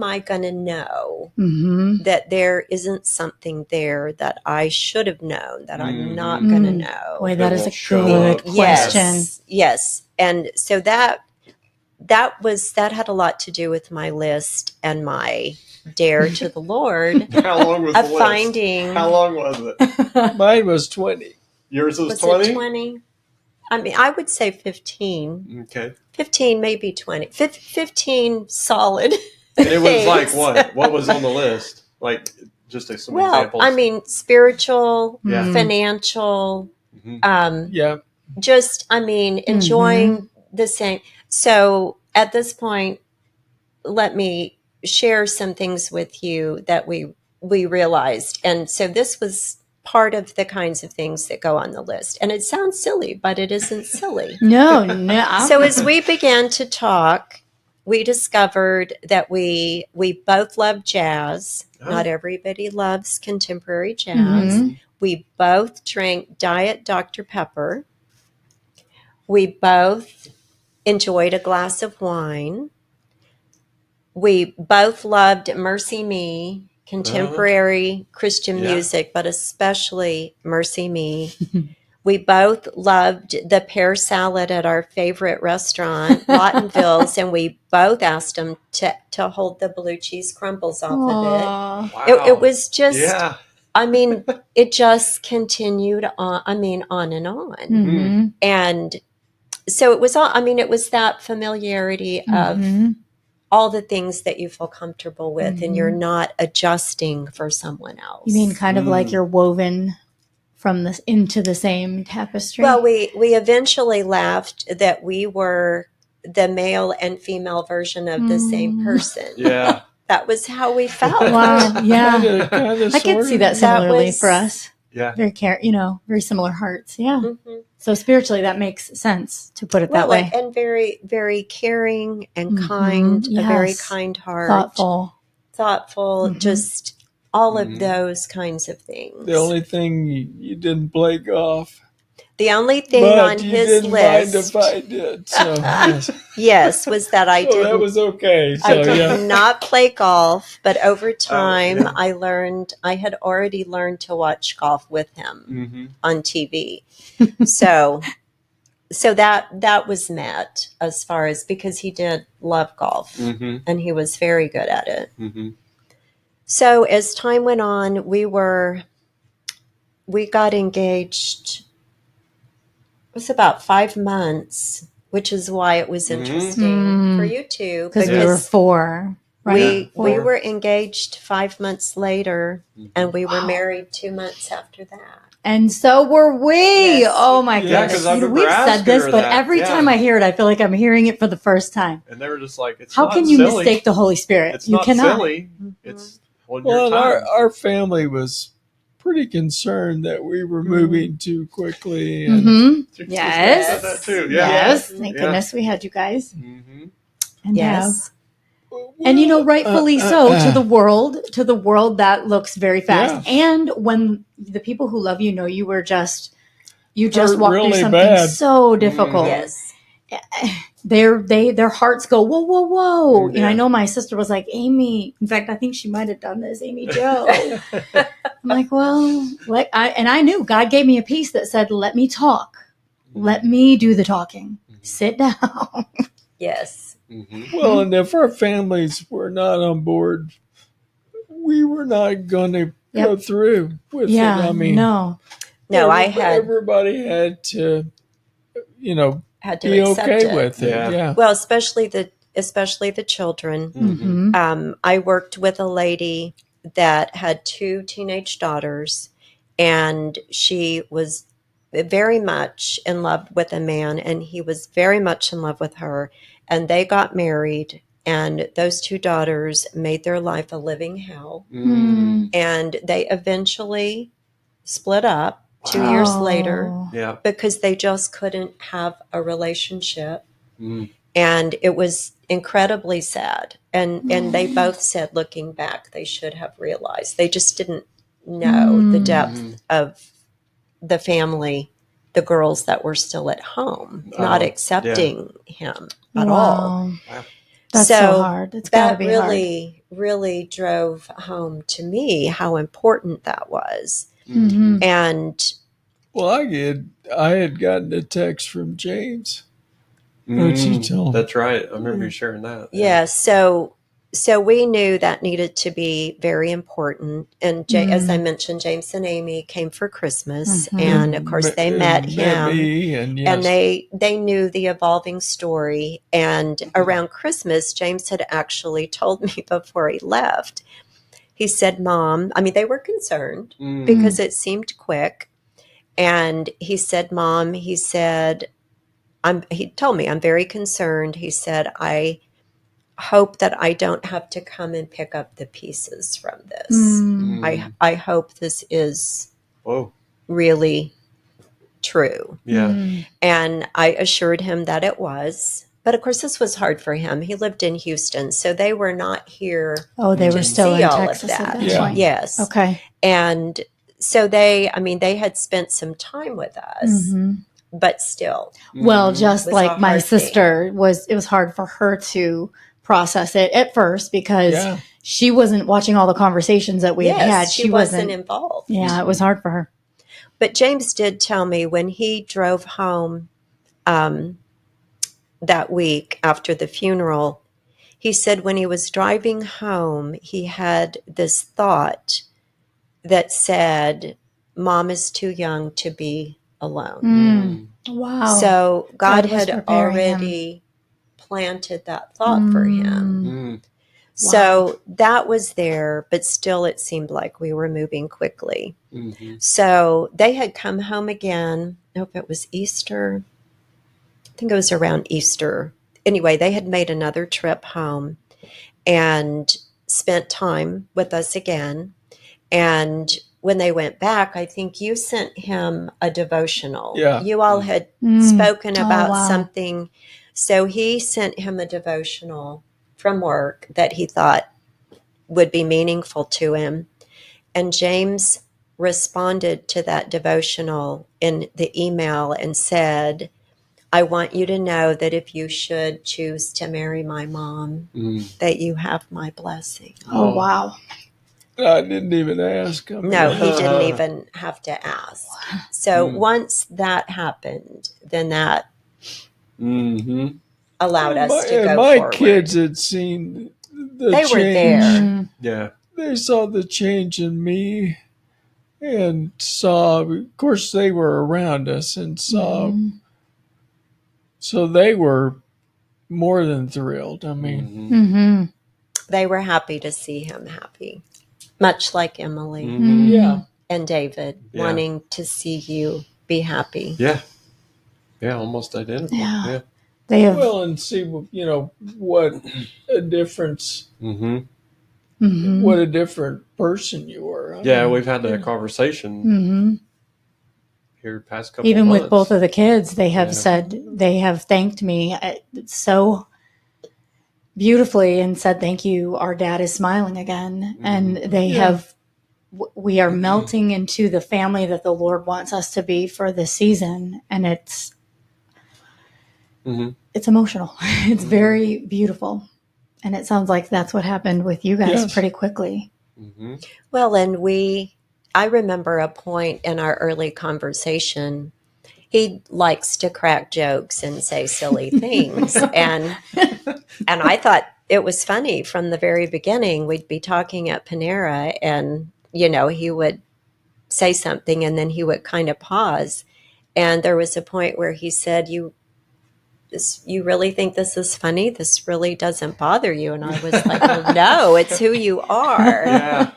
I going to know that there isn't something there that I should have known that I'm not going to know? Boy, that is will a show good up. question. Yes. And so that had a lot to do with my list and my dare to the Lord How long was the of list? finding. How long was it? Mine was 20. Yours was Was 20? it 20? I mean, I would say 15. Okay. 15, maybe 20. 15 solid. And it was things. like what? What was on the list? Like just some examples. I mean, spiritual, Yeah. financial, Yeah. just, I mean, enjoying the same. So at this point, let me share some things with you that we realized. And so this was part of the kinds of things that go on the list. And it sounds silly, but it isn't silly. No. So as we began to talk, we discovered that we both love jazz. Oh. Not everybody loves contemporary jazz. We both drank Diet Dr. Pepper. We both enjoyed a glass of wine. We both loved Mercy Me, contemporary Christian music, but especially Mercy Me. We both loved the pear salad at our favorite restaurant, Lawtonville's, and we both asked them to hold the blue cheese crumbles off of it. Wow. It was just, I mean, it just continued on, on and on. And so it was all, it was that familiarity of all the things that you feel comfortable with and you're not adjusting for someone else. You mean kind of like you're woven from this into the same tapestry? Well, we eventually laughed that we were the male and female version of the same person. Yeah. That was how we felt. Wow. Yeah. Kinda, I could see that similarly for us. Yeah. Very similar hearts. Yeah. So spiritually, that makes sense to put it that way. And very, very caring and kind, a very kind heart. Thoughtful, just all of those kinds of things. The only thing you didn't play golf. The only thing but on you his didn't mind list, if I did. So yes. yes, was that I So didn't. that was okay. I So did yeah. not play golf, but over time yeah. I had already learned to watch golf with him Mm-hmm. on TV. So that was met as far as, because he did love golf Mm-hmm. and he was very good at it. Mm-hmm. So as time went on, we got engaged. It was about 5 months, which is why it was Mhm. interesting for you two, Because we were 4, right? we Four. were engaged 5 months later, Mhm. and we were Wow. married 2 months after that. And so were we. Yes. Oh my Yeah, goodness. 'cause I remember We've said asking this, her but that. every Yeah. time I hear it, I feel like I'm hearing it for the first time. And they were just like, it's How not can you silly. mistake the Holy Spirit? It's You not cannot. silly. Mhm. It's on Well, your and time. our family was pretty concerned that we were moving too quickly. And Mm-hmm. Just Yes. said that too. Yeah. Yes. Thank Yeah. goodness we had you guys. Mm-hmm. And have. Yes. And rightfully so, to the world that looks very fast. Yeah. And when the people who love you know you just Hurt walked really through something bad. so difficult. Yes. Their hearts go whoa, whoa, whoa. Yeah. I know my sister was like, Amy. In fact, I think she might have done this, Amy Joe. I'm like, well, I knew God gave me a piece that said, let me talk, let me do the talking. Sit down. Yes. Mm-hmm. Well, and if our families were not on board, we were not going to go through with it. I mean, no. No, I had everybody had to, had to be accept okay it. with it. Yeah. Yeah. Well, especially the children. Mm-hmm. I worked with a lady that had 2 teenage daughters, and she was very much in love with a man, and he was very much in love with her. And they got married, and those 2 daughters made their life a living hell. Mm-hmm. And they eventually split up 2 years later Yeah. because they just couldn't have a relationship. Mm. And it was incredibly sad. And they both said, looking back, they should have realized. They just didn't know the depth of the family, the girls that were still at home, not accepting him at all. Wow. That's so hard. It's got to that be really, really drove home to me how important that was. Mm-hmm. And Well, I had gotten a text from James. What'd you tell him? That's right. I remember you sharing that. yeah, so we knew that needed to be very important. And as I mentioned, James and Amy came for Christmas, and of course they met him, me, and and they knew the evolving story. And around Christmas, James had actually told me before he left. He said, "Mom," I mean, they were concerned because it seemed quick. And he said, "Mom," he said, he told me, "I'm very concerned." He said, "I hope that I don't have to come and pick up the pieces from this. I hope this is really true." Yeah. And I assured him that it was. But of course, this was hard for him. He lived in Houston, so they were not here. Oh, they were still see in all Texas of at that. that point. Yes. Okay. And so they had spent some time with us, but still. Well, just was like a my hard sister it was hard for her to process it at first because she wasn't watching all the conversations that we had had. She wasn't involved. Yeah, it was hard for her. But James did tell me when he drove home that week after the funeral, he said when he was driving home, he had this thought that said, "Mom is too young to be alone." Wow. So God was had preparing already planted that thought for him. Mm. So that was there, but still it seemed like we were moving quickly. Mm-hmm. So they had come home again. I hope it was Easter. I think it was around Easter. Anyway, they had made another trip home and spent time with us again. And when they went back, I think you sent him a devotional. Yeah. You all had spoken about something. So he sent him a devotional from work that he thought would be meaningful to him. And James responded to that devotional in the email and said, I want you to know that if you should choose to marry my mom, that you have my blessing. Oh, wow. I didn't even ask. No, he didn't even have to ask. So once that happened, then that allowed us to go my forward. kids had seen the They change. were there. Yeah. They saw the change in me and saw, of course, they were around us and saw. So they were more than thrilled. I mean, They were happy to see him happy, much like Emily yeah. and David wanting to see you be happy. Yeah. Yeah, almost identical. Yeah. They have, Well, and see, what a difference, mm-hmm. what a different person you were. I mean, We've had that conversation here the past couple even of months. with both of the kids, they have said, they have thanked me so beautifully and said, thank you. Our dad is smiling again. And they have, we are melting into the family that the Lord wants us to be for this season. And it's emotional. It's very beautiful. And it sounds like that's what happened with you guys pretty quickly. Well, and I remember a point in our early conversation. He likes to crack jokes and say silly things. and I thought it was funny from the very beginning. We'd be talking at Panera and, he would say something and then he would kind of pause. And there was a point where he said, you really think this is funny? This really doesn't bother you? And I was like, well, no, it's who you are. Yeah.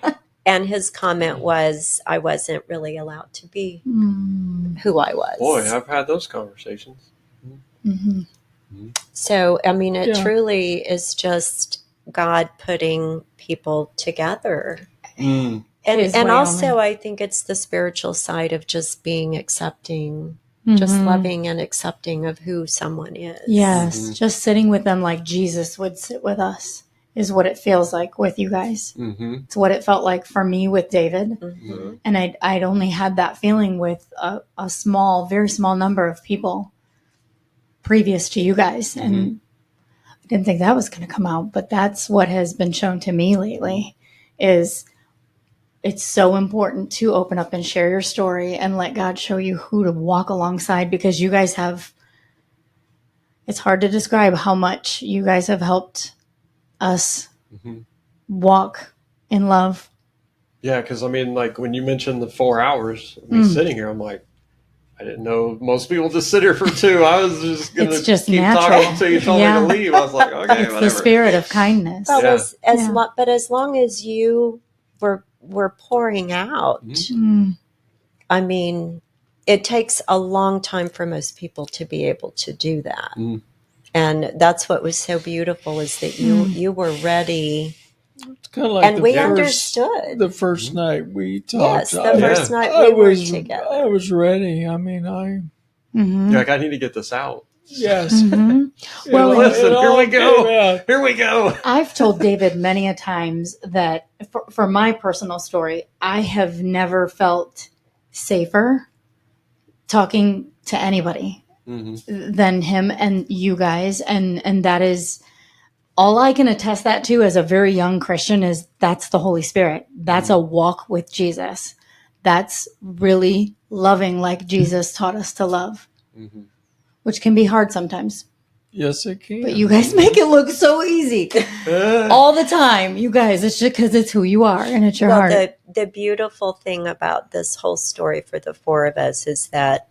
And his comment was, I wasn't really allowed to be who I was. Boy, I've had those conversations. So, I mean, it truly is just God putting people together. And also, I think it's the spiritual side of just being accepting, just loving and accepting of who someone is. Yes, just sitting with them like Jesus would sit with us is what it feels like with you guys. It's what it felt like for me with David. And I'd only had that feeling with a very small number of people previous to you guys. And I didn't think that was going to come out, but that's what has been shown to me lately is it's so important to open up and share your story and let God show you who to walk alongside, because you guys it's hard to describe how much you guys have helped us walk in love. Yeah, because I mean, like when you mentioned the 4 hours of me sitting here, I'm like, I didn't know most people just sit here for 2. I was just going to keep natural. talking until you told me to leave. I was like, okay, It's whatever. the spirit of kindness. Well, but as long as you were pouring out, I mean, it takes a long time for most people to be able to do that. And that's what was so beautiful is that you were ready. It's kind of like and we understood. The first night we talked. Yes, the first night we were together. I was ready. I mean, You're like, I need to get this out. Yes. Well, listen, here we go. Here we go. I've told David many a times that for my personal story, I have never felt safer talking to anybody than him and you guys. And that is all I can attest that to as a very young Christian is that's the Holy Spirit. That's a walk with Jesus. That's really loving like Jesus taught us to love, which can be hard sometimes. Yes, it can. But you guys make it look so easy all the time. You guys, it's just because it's who you are and it's your heart. The beautiful thing about this whole story for the 4 of us is that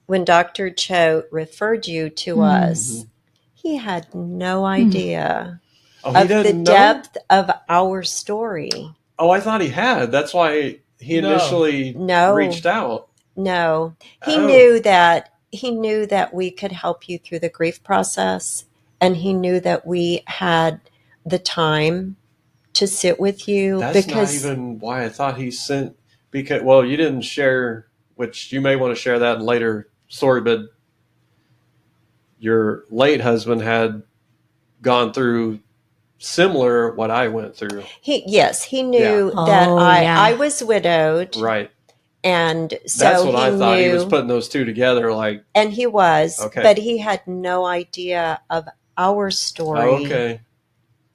when Dr. Cho referred you to us, he had no idea of the depth of our story. Oh, I thought he had. That's why he initially reached out. No, he knew that we could help you through the grief process, and he knew that we had the time to sit with you. That's not even why I thought he sent, because, well, you didn't share, which you may want to share that in later story, but your late husband had gone through similar what I went through. He knew Yeah. that Oh, I was widowed, Right. and so That's what he I thought. He was knew, putting those two together like, and he was, okay. but he had no idea of our story okay.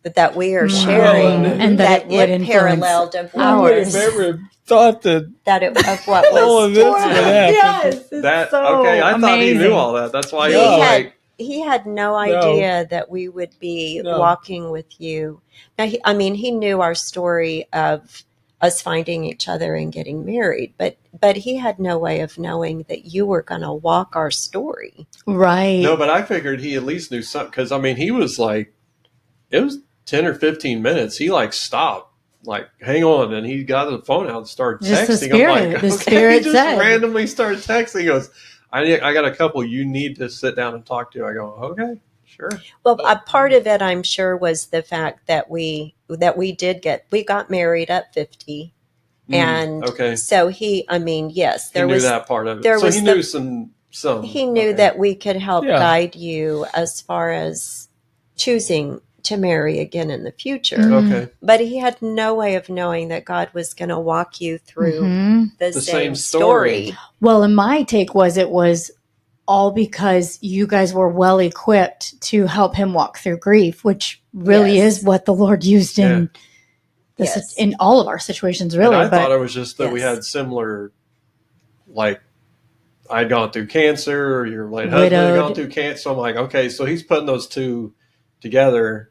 that we are Wow. sharing, Well, And that it would it influence paralleled of Who would have ours. ever thought that of what was all of this to would come. happen? Yes, it's That so okay, I thought he knew amazing. all that. That's why he No. was like, He had no idea that we would be No. walking with you. Now, he knew our story of us finding each other and getting married, but he had no way of knowing that you were going to walk our story. Right. no, but I figured he at least knew something because I mean he was like, it was 10 or 15 minutes. He like stopped, like hang on, and he got the phone out and started Just the texting. Spirit. I'm like, The okay. Spirit He just said. randomly started texting. He goes, I got a couple you need to sit down and talk to. I go, okay, sure. Well, a part of it, I'm sure, was the fact that we got married at 50. And okay. so yes, He knew that part of it. there So was he knew some. he knew okay. that we could help Yeah. guide you as far as choosing to marry again in the future. Okay. But he had no way of knowing that God was going to walk you through Mhm. the same same story. story. Well, and my take was it was all because you guys were well equipped to help him walk through grief, which really Yes. is what the Lord used in this Yes. in all of our situations, really. And I but thought it was just that we Yes. had similar, like, I'd gone through cancer, or your late husband had gone through cancer. So I'm like, okay, so he's putting those two together.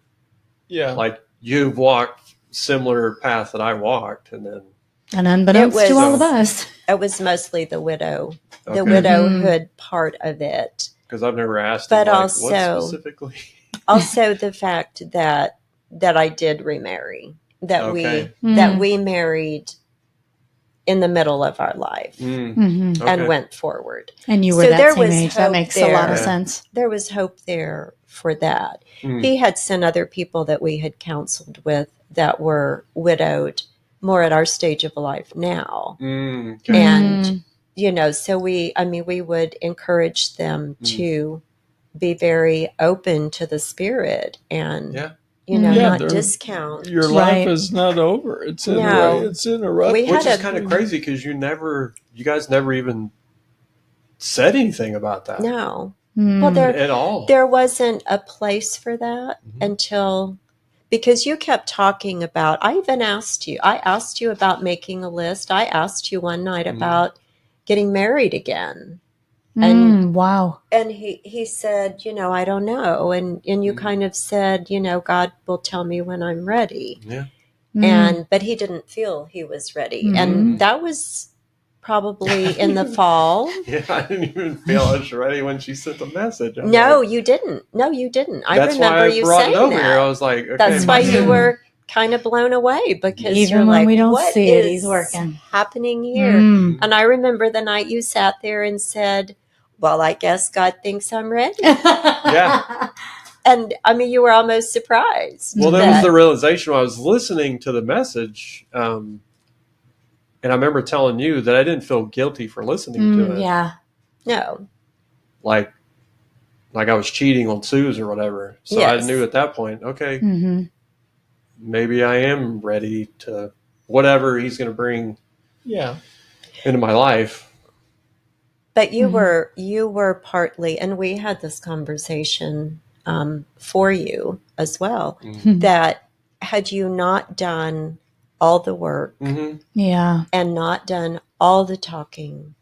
Yeah. Like, you've walked similar path that I walked, and then and unbeknownst It to was- all of us, It was mostly the okay, widowhood part of it. because I've never asked But him, like, also- what specifically. Also the fact that I did remarry, that Okay. we married in the middle of our life Mhm. Okay. and went forward. And you were So that there same was age. That hope makes a lot of there. sense. There was hope there for that. Mm. He had sent other people that we had counseled with that were widowed, more at our stage of life now. Okay. And, so we would encourage them to be very open to the Spirit and, Yeah. not they're- discount. Your Right. life is not over. It's No. it's interrupted. We Which had is kind of crazy because you guys never even said anything about that. No. Mm. Well, At all. there wasn't a place for that until, because you kept talking about, I asked you about making a list. I asked you one night about getting married again. Wow. And he said, I don't know. And you kind of said, God will tell me when I'm ready. Yeah. But he didn't feel he was ready. Mhm. And that was probably in the fall. Yeah, I didn't even feel I was ready when she sent the message. I'm No, like, you didn't. No, you didn't. I that's remember why I you brought saying it over that. here. I was like, okay, That's why you Mhm. were kind of blown away, because Even you're when like, we don't what see it, is he's working. happening here? Mm. And I remember the night you sat there and said, well, I guess God thinks I'm ready. Yeah. And you were almost surprised. Well, that was that- the realization when I was listening to the message. And I remember telling you that I didn't feel guilty for listening to it. Yeah. No. Like I was cheating on Sue's or whatever. So Yes. I knew at that point, okay, Mm-hmm. maybe I am ready to whatever he's going to bring Yeah. into my life. But you were partly, and we had this conversation for you as well, that had you not done all the work Mm-hmm. Yeah. and not done all the talking,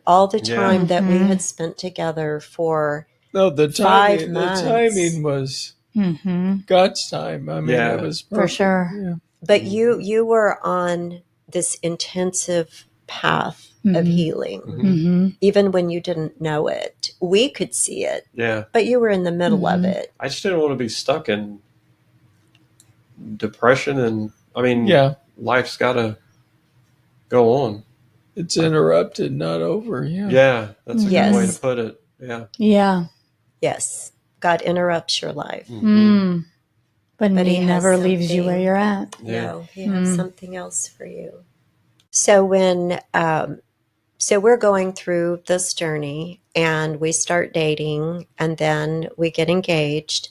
all the time that we had spent together for No, the 5 timing. months. The timing was Mm-hmm. God's time. Yeah. It was For perfect. sure. Yeah. But you were on this intensive path of healing, Mm-hmm. even when you didn't know it. We could see it, Yeah. but you were in the middle of it. I just didn't want to be stuck in depression. And Yeah. life's got to go on. It's interrupted, not over. Yeah. Yeah. That's a Yes. good way to put it. Yeah. Yeah. Yes, God interrupts your life. Mm. But But he he has never leaves you something- where you're at. Yeah. No, he has something else for you. So so we're going through this journey and we start dating and then we get engaged.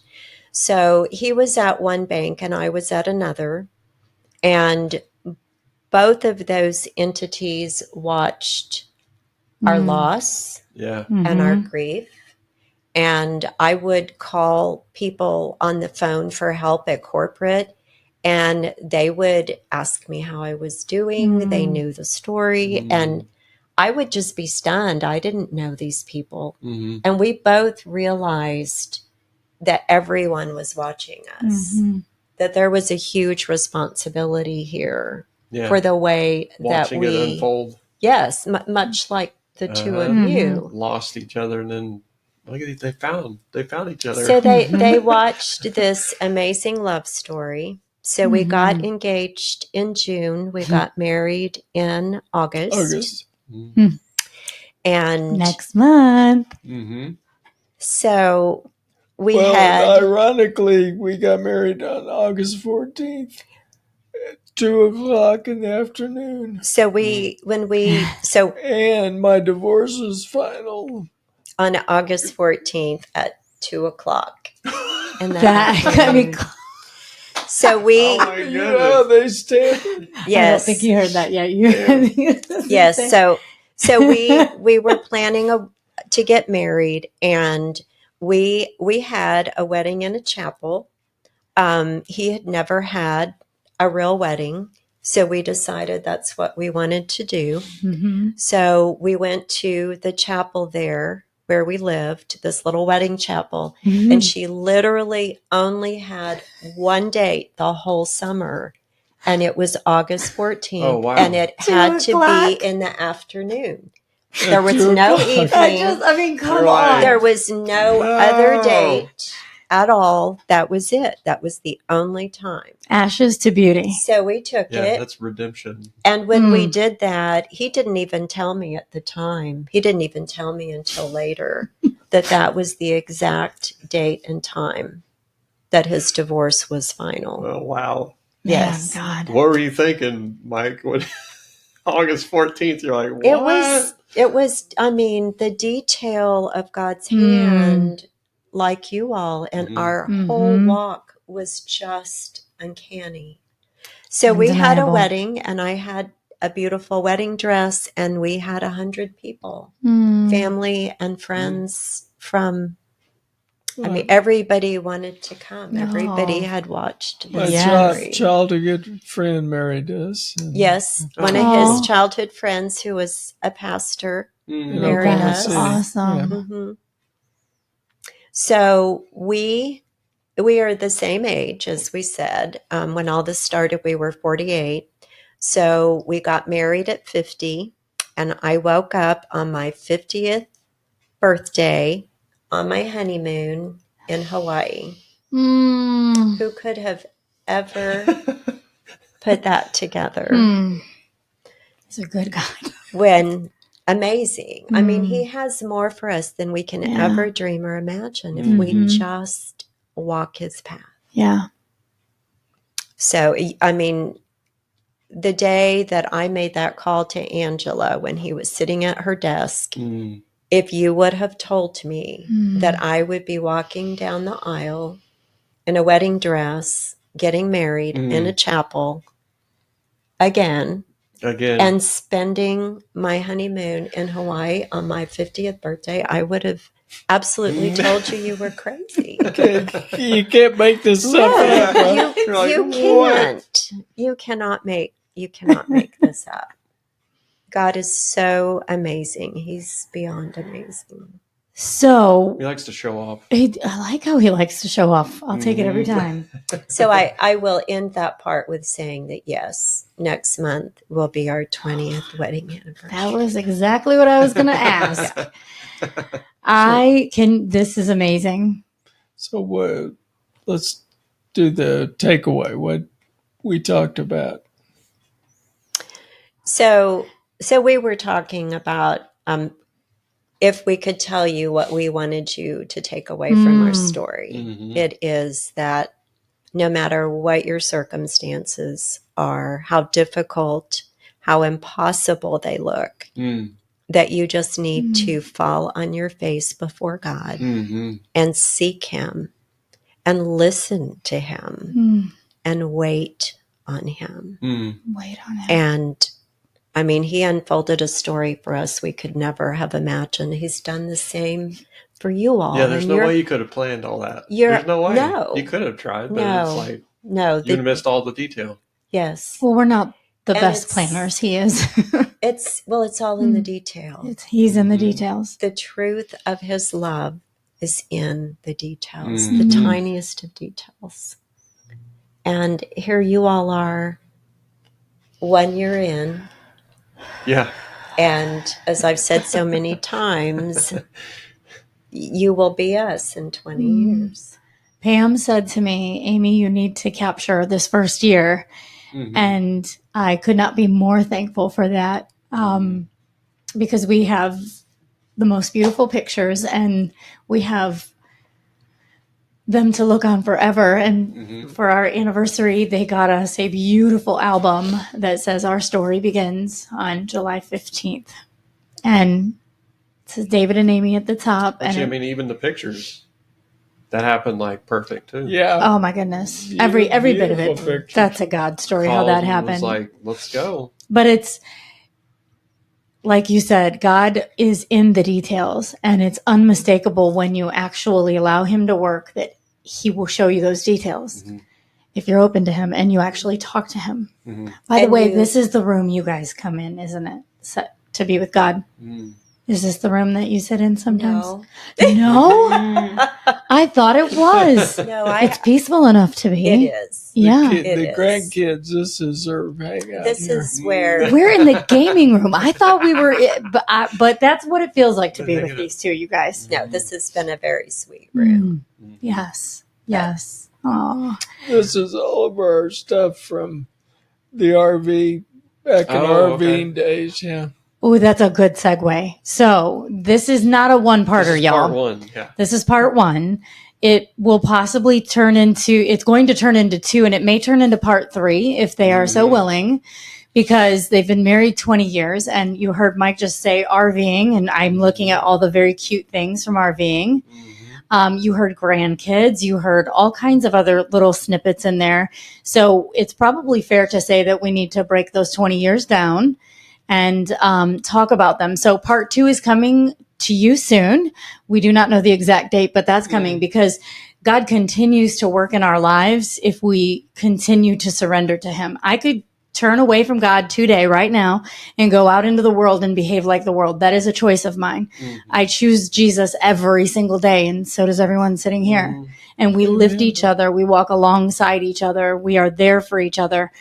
So he was at one bank and I was at another. And both of those entities watched our loss Yeah. and our grief. And I would call people on the phone for help at corporate, and they would ask me how I was doing. They knew the story, and I would just be stunned. I didn't know these people. And we both realized that everyone was watching us, that there was a huge responsibility here for the way Watching that it unfold. Yes, much like the two of you. Lost each other, and then look at it, they found each other. So they watched this amazing love story. So we got engaged in June. We got married in August. And next month. so we Well, had ironically, we got married on August 14th at 2 o'clock in the afternoon. so And my divorce was final. on August 14th at 2 o'clock. And I mean, so we Oh my You know how goodness. they stand? yes. I don't think you heard that yet. Yes. So we were planning to get married, and we had a wedding in a chapel. He had never had a real wedding, so we decided that's what we wanted to do. So we went to the chapel there where we lived, this little wedding chapel, and she literally only had one date the whole summer. And it was August 14th, Oh, wow. and it had to 2:00? be in the afternoon. There was no evening. Come You're like- on. There was no other date at all. That was it. That was the only time. Ashes to beauty. So we took Yeah, it. that's redemption. And when we did that, he didn't even tell me at the time. He didn't even tell me until later that was the exact date and time that his divorce was final. Oh, wow. Yes. Man, God. What were you thinking, Mike? When August 14th, you're like, what? It was, I mean, the detail of God's hand, like you all, and our whole walk was just uncanny. So we had a Undeniable. wedding, and I had a beautiful wedding dress, and we had 100 people, family and friends from, I mean, everybody wanted to come. Everybody had watched My the story. childhood friend married us. And Yes, one of his childhood friends who was a pastor married Oklahoma us. City. Awesome. So we are the same age, as we said. When all this started, we were 48. So we got married at 50, and I woke up on my 50th birthday on my honeymoon in Hawaii. Who could have ever put that together? He's a good God. When amazing. I mean, he has more for us than we can ever dream or imagine if we just walk his path. Yeah. So, I mean, the day that I made that call to Angela when he was sitting at her desk, if you would have told me that I would be walking down the aisle in a wedding dress, getting married in a chapel again, and spending my honeymoon in Hawaii on my 50th birthday, I would have absolutely told you were crazy. You can't make this stuff up. Huh? You can't. You cannot make this up. God is so amazing. He's beyond amazing. So He likes to show off. I like how he likes to show off. I'll take it every time. So I will end that part with saying that, yes, next month will be our 20th wedding anniversary. That was exactly what I was going to ask. This is amazing. So let's do the takeaway, what we talked about. So we were talking about if we could tell you what we wanted you to take away from our story. It is that no matter what your circumstances are, how difficult, how impossible they look, that you just need to fall on your face before God and seek him and listen to him Mm. and wait on him. Wait on him. And I mean, he unfolded a story for us we could never have imagined. He's done the same for you all. Yeah, there's And no way you could have planned all that. you're- There's no way. no. You could have tried, but No. it's like No, you would have missed all the detail. yes. Well, we're not the And best it's- planners. He is. It's all in the detail. He's in the Mhm. details. The truth of his love is in the details, Mhm. the tiniest of details. And here you all are, 1 year in. Yeah. And as I've said so many times, you will be us in 20 years. Pam said to me, Amy, you need to capture this first year. Mhm. And I could not be more thankful for that, because we have the most beautiful pictures and we have them to look on forever. And for our anniversary, they got us a beautiful album that says Our Story Begins on July 15th. And it says David and Amy at the top. Actually, I And mean, even the pictures that happened like perfect too. Yeah. oh my goodness, every bit of it. Beautiful pictures. That's a God story, how Called that and happened. was like, let's go. But it's like you said, God is in the details, and it's unmistakable when you actually allow him to work that he will show you those details if you're open to him and you actually talk to him. By the And way, you- this is the room you guys come in, isn't it? To be with God. Is this the room that you sit in sometimes? No? I thought it was. No, It's peaceful enough to be. it is. Yeah. The It is. grandkids, this is their hangout This here. is where We're in the gaming room. I thought we were, but that's what it feels like to be with these two, you guys. no, this has been a very sweet room. Yes. Yes. Oh, This is all of our stuff from the RV, back in Oh, RVing days. Yeah. ooh, that's a good segue. So this is not a one-parter, This is y'all. part one. Yeah. This is part one. It will possibly it's going to turn into two, and it may turn into part three if they are so willing, because they've been married 20 years. And you heard Mike just say RVing, and I'm looking at all the very cute things from RVing. You heard grandkids, you heard all kinds of other little snippets in there. So it's probably fair to say that we need to break those 20 years down and talk about them. So part two is coming to you soon. We do not know the exact date, but that's coming because God continues to work in our lives if we continue to surrender to him. I could turn away from God today, right now, and go out into the world and behave like the world. That is a choice of mine. I choose Jesus every single day, and so does everyone sitting here. And we lift each other. We walk alongside each other. We are there for each other.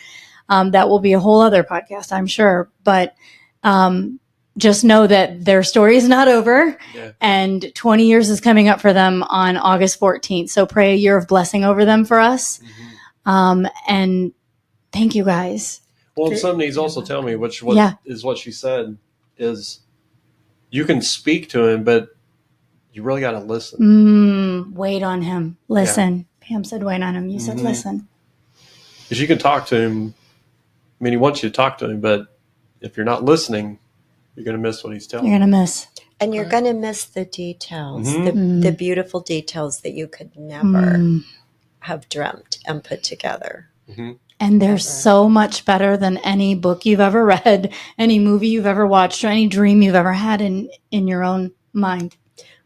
That will be a whole other podcast, I'm sure. But just know that their story is not over. Yeah. And 20 years is coming up for them on August 14th. So pray a year of blessing over them for us. And thank you guys. Well, and something he's also telling me, which is what she said, is you can speak to him, but you really got to listen. Wait on him. Listen. Pam said wait on him. You said listen. Because you can talk to him. I mean, he wants you to talk to him, but if you're not listening, you're going to miss what he's telling You're you. going to miss. And you're going to miss the details, the beautiful details that you could never have dreamt and put together. And they're so much better than any book you've ever read, any movie you've ever watched, or any dream you've ever had in your own mind.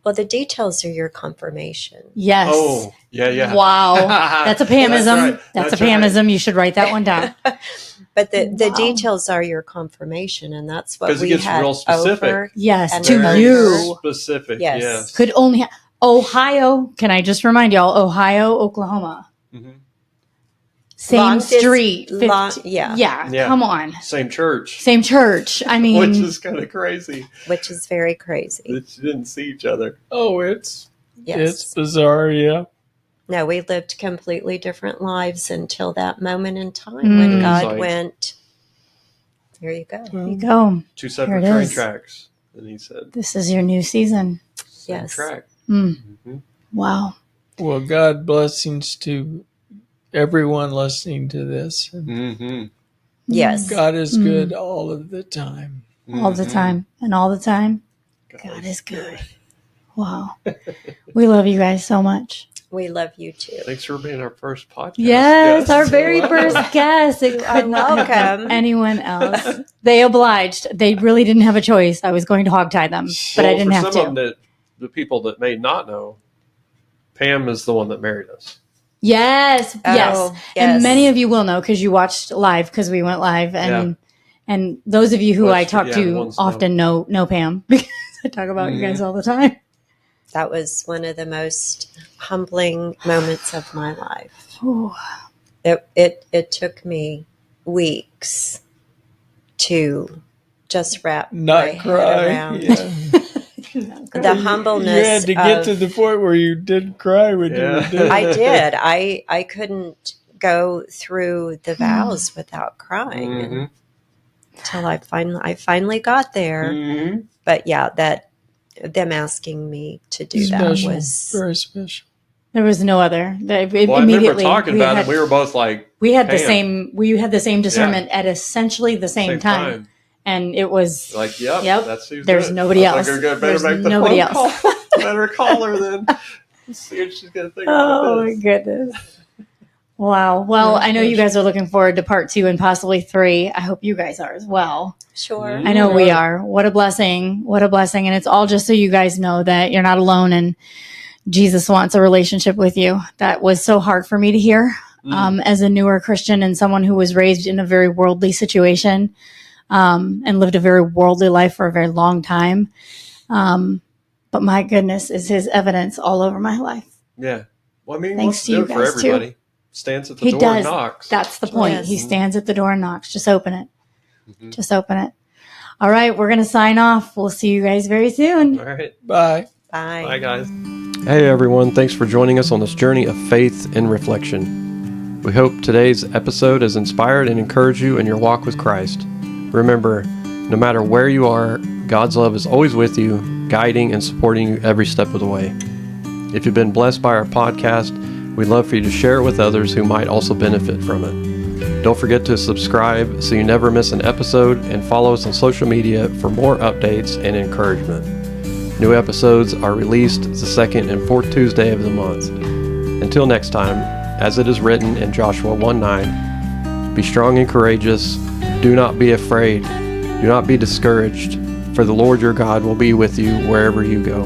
Well, the details are your confirmation. Yes. Oh, yeah. Wow. That's a Pamism. That's right. That's a That's right. Pamism. You should write that one down. But the details are your confirmation, and that's what 'Cause it we gets had real specific. over. Yes, And to very you. Specific, Yes. yes. Could only Ohio. Can I just remind y'all? Ohio, Oklahoma. Same Long dis- street. long- 50 yeah. Yeah. Come on. Same church, Same church. I mean, which is kind of crazy Which is very crazy. that you didn't see each other. Oh, it's Yes. bizarre. Yeah. No, we lived completely different lives until that moment in time when It's God like- went, here you go. there you go. Two Here separate it train is. tracks. And he said, This is your new season. same Yes. track. Wow. Well, God blessings to everyone listening to this. Mm-hmm. Yes. God is good all of the time. All the time. And all the time, God is good. Wow. We love you guys so much. We love you too. Thanks for being our first podcast. Yes, our very first guest. It are could not have been welcome. anyone else. They obliged. They really didn't have a choice. I was going to hogtie them, but I didn't have for some to. of them the people that may not know, Pam is the one that married us. Yes, yes. Oh, And yes. many of you will know because you watched live because we went live, and those of you who Well, I talk the to ones often know Pam because I talk about you guys all the time. That was one of the most humbling moments of my life. Ooh. It took me weeks to just wrap my Not head cry. around Yeah. the humbleness. You had to get of, to the point where you did cry when you were doing I it. did. I couldn't go through the vows without crying Mm-hmm. until I finally got there. Mm-hmm. But yeah, that them asking me to do that Special. was Very special. There was no other. Well, I remember Immediately, talking about it. We were both like, we had the Pam. same. We had the same discernment at essentially the same time, and it was Like, yep. That's who's There's doing it. nobody I was else. like, better There's make the nobody phone else. call. Better call her then. Let's see what she's going to think Oh about my this. goodness. Wow. Well, I know you guys are looking forward to part 2 and possibly 3. I hope you guys are as well. sure. Mhm. I know we Right. are. What a blessing. What a blessing. And it's all just so you guys know that you're not alone and Jesus wants a relationship with you. That was so hard for me to hear as a newer Christian and someone who was raised in a very worldly situation and lived a very worldly life for a very long time. But my goodness, is his evidence all over my life. Yeah. Well, I mean, Thanks let's to do you it for guys, too. everybody. Stands at the He door does. and knocks. That's the point. Yes. He stands at the door and knocks. Just open it. Mhm. Just open it. All right. We're going to sign off. We'll see you guys very soon. All right. Bye. Bye. Bye, guys. Hey, everyone. Thanks for joining us on this journey of faith and reflection. We hope today's episode has inspired and encouraged you in your walk with Christ. Remember, no matter where you are, God's love is always with you, guiding and supporting you every step of the way. If you've been blessed by our podcast, we'd love for you to share it with others who might also benefit from it. Don't forget to subscribe so you never miss an episode, and follow us on social media for more updates and encouragement. New episodes are released the second and fourth Tuesday of the month. Until next time, as it is written in Joshua 1:9, be strong and courageous, do not be afraid, do not be discouraged, for the Lord your God will be with you wherever you go.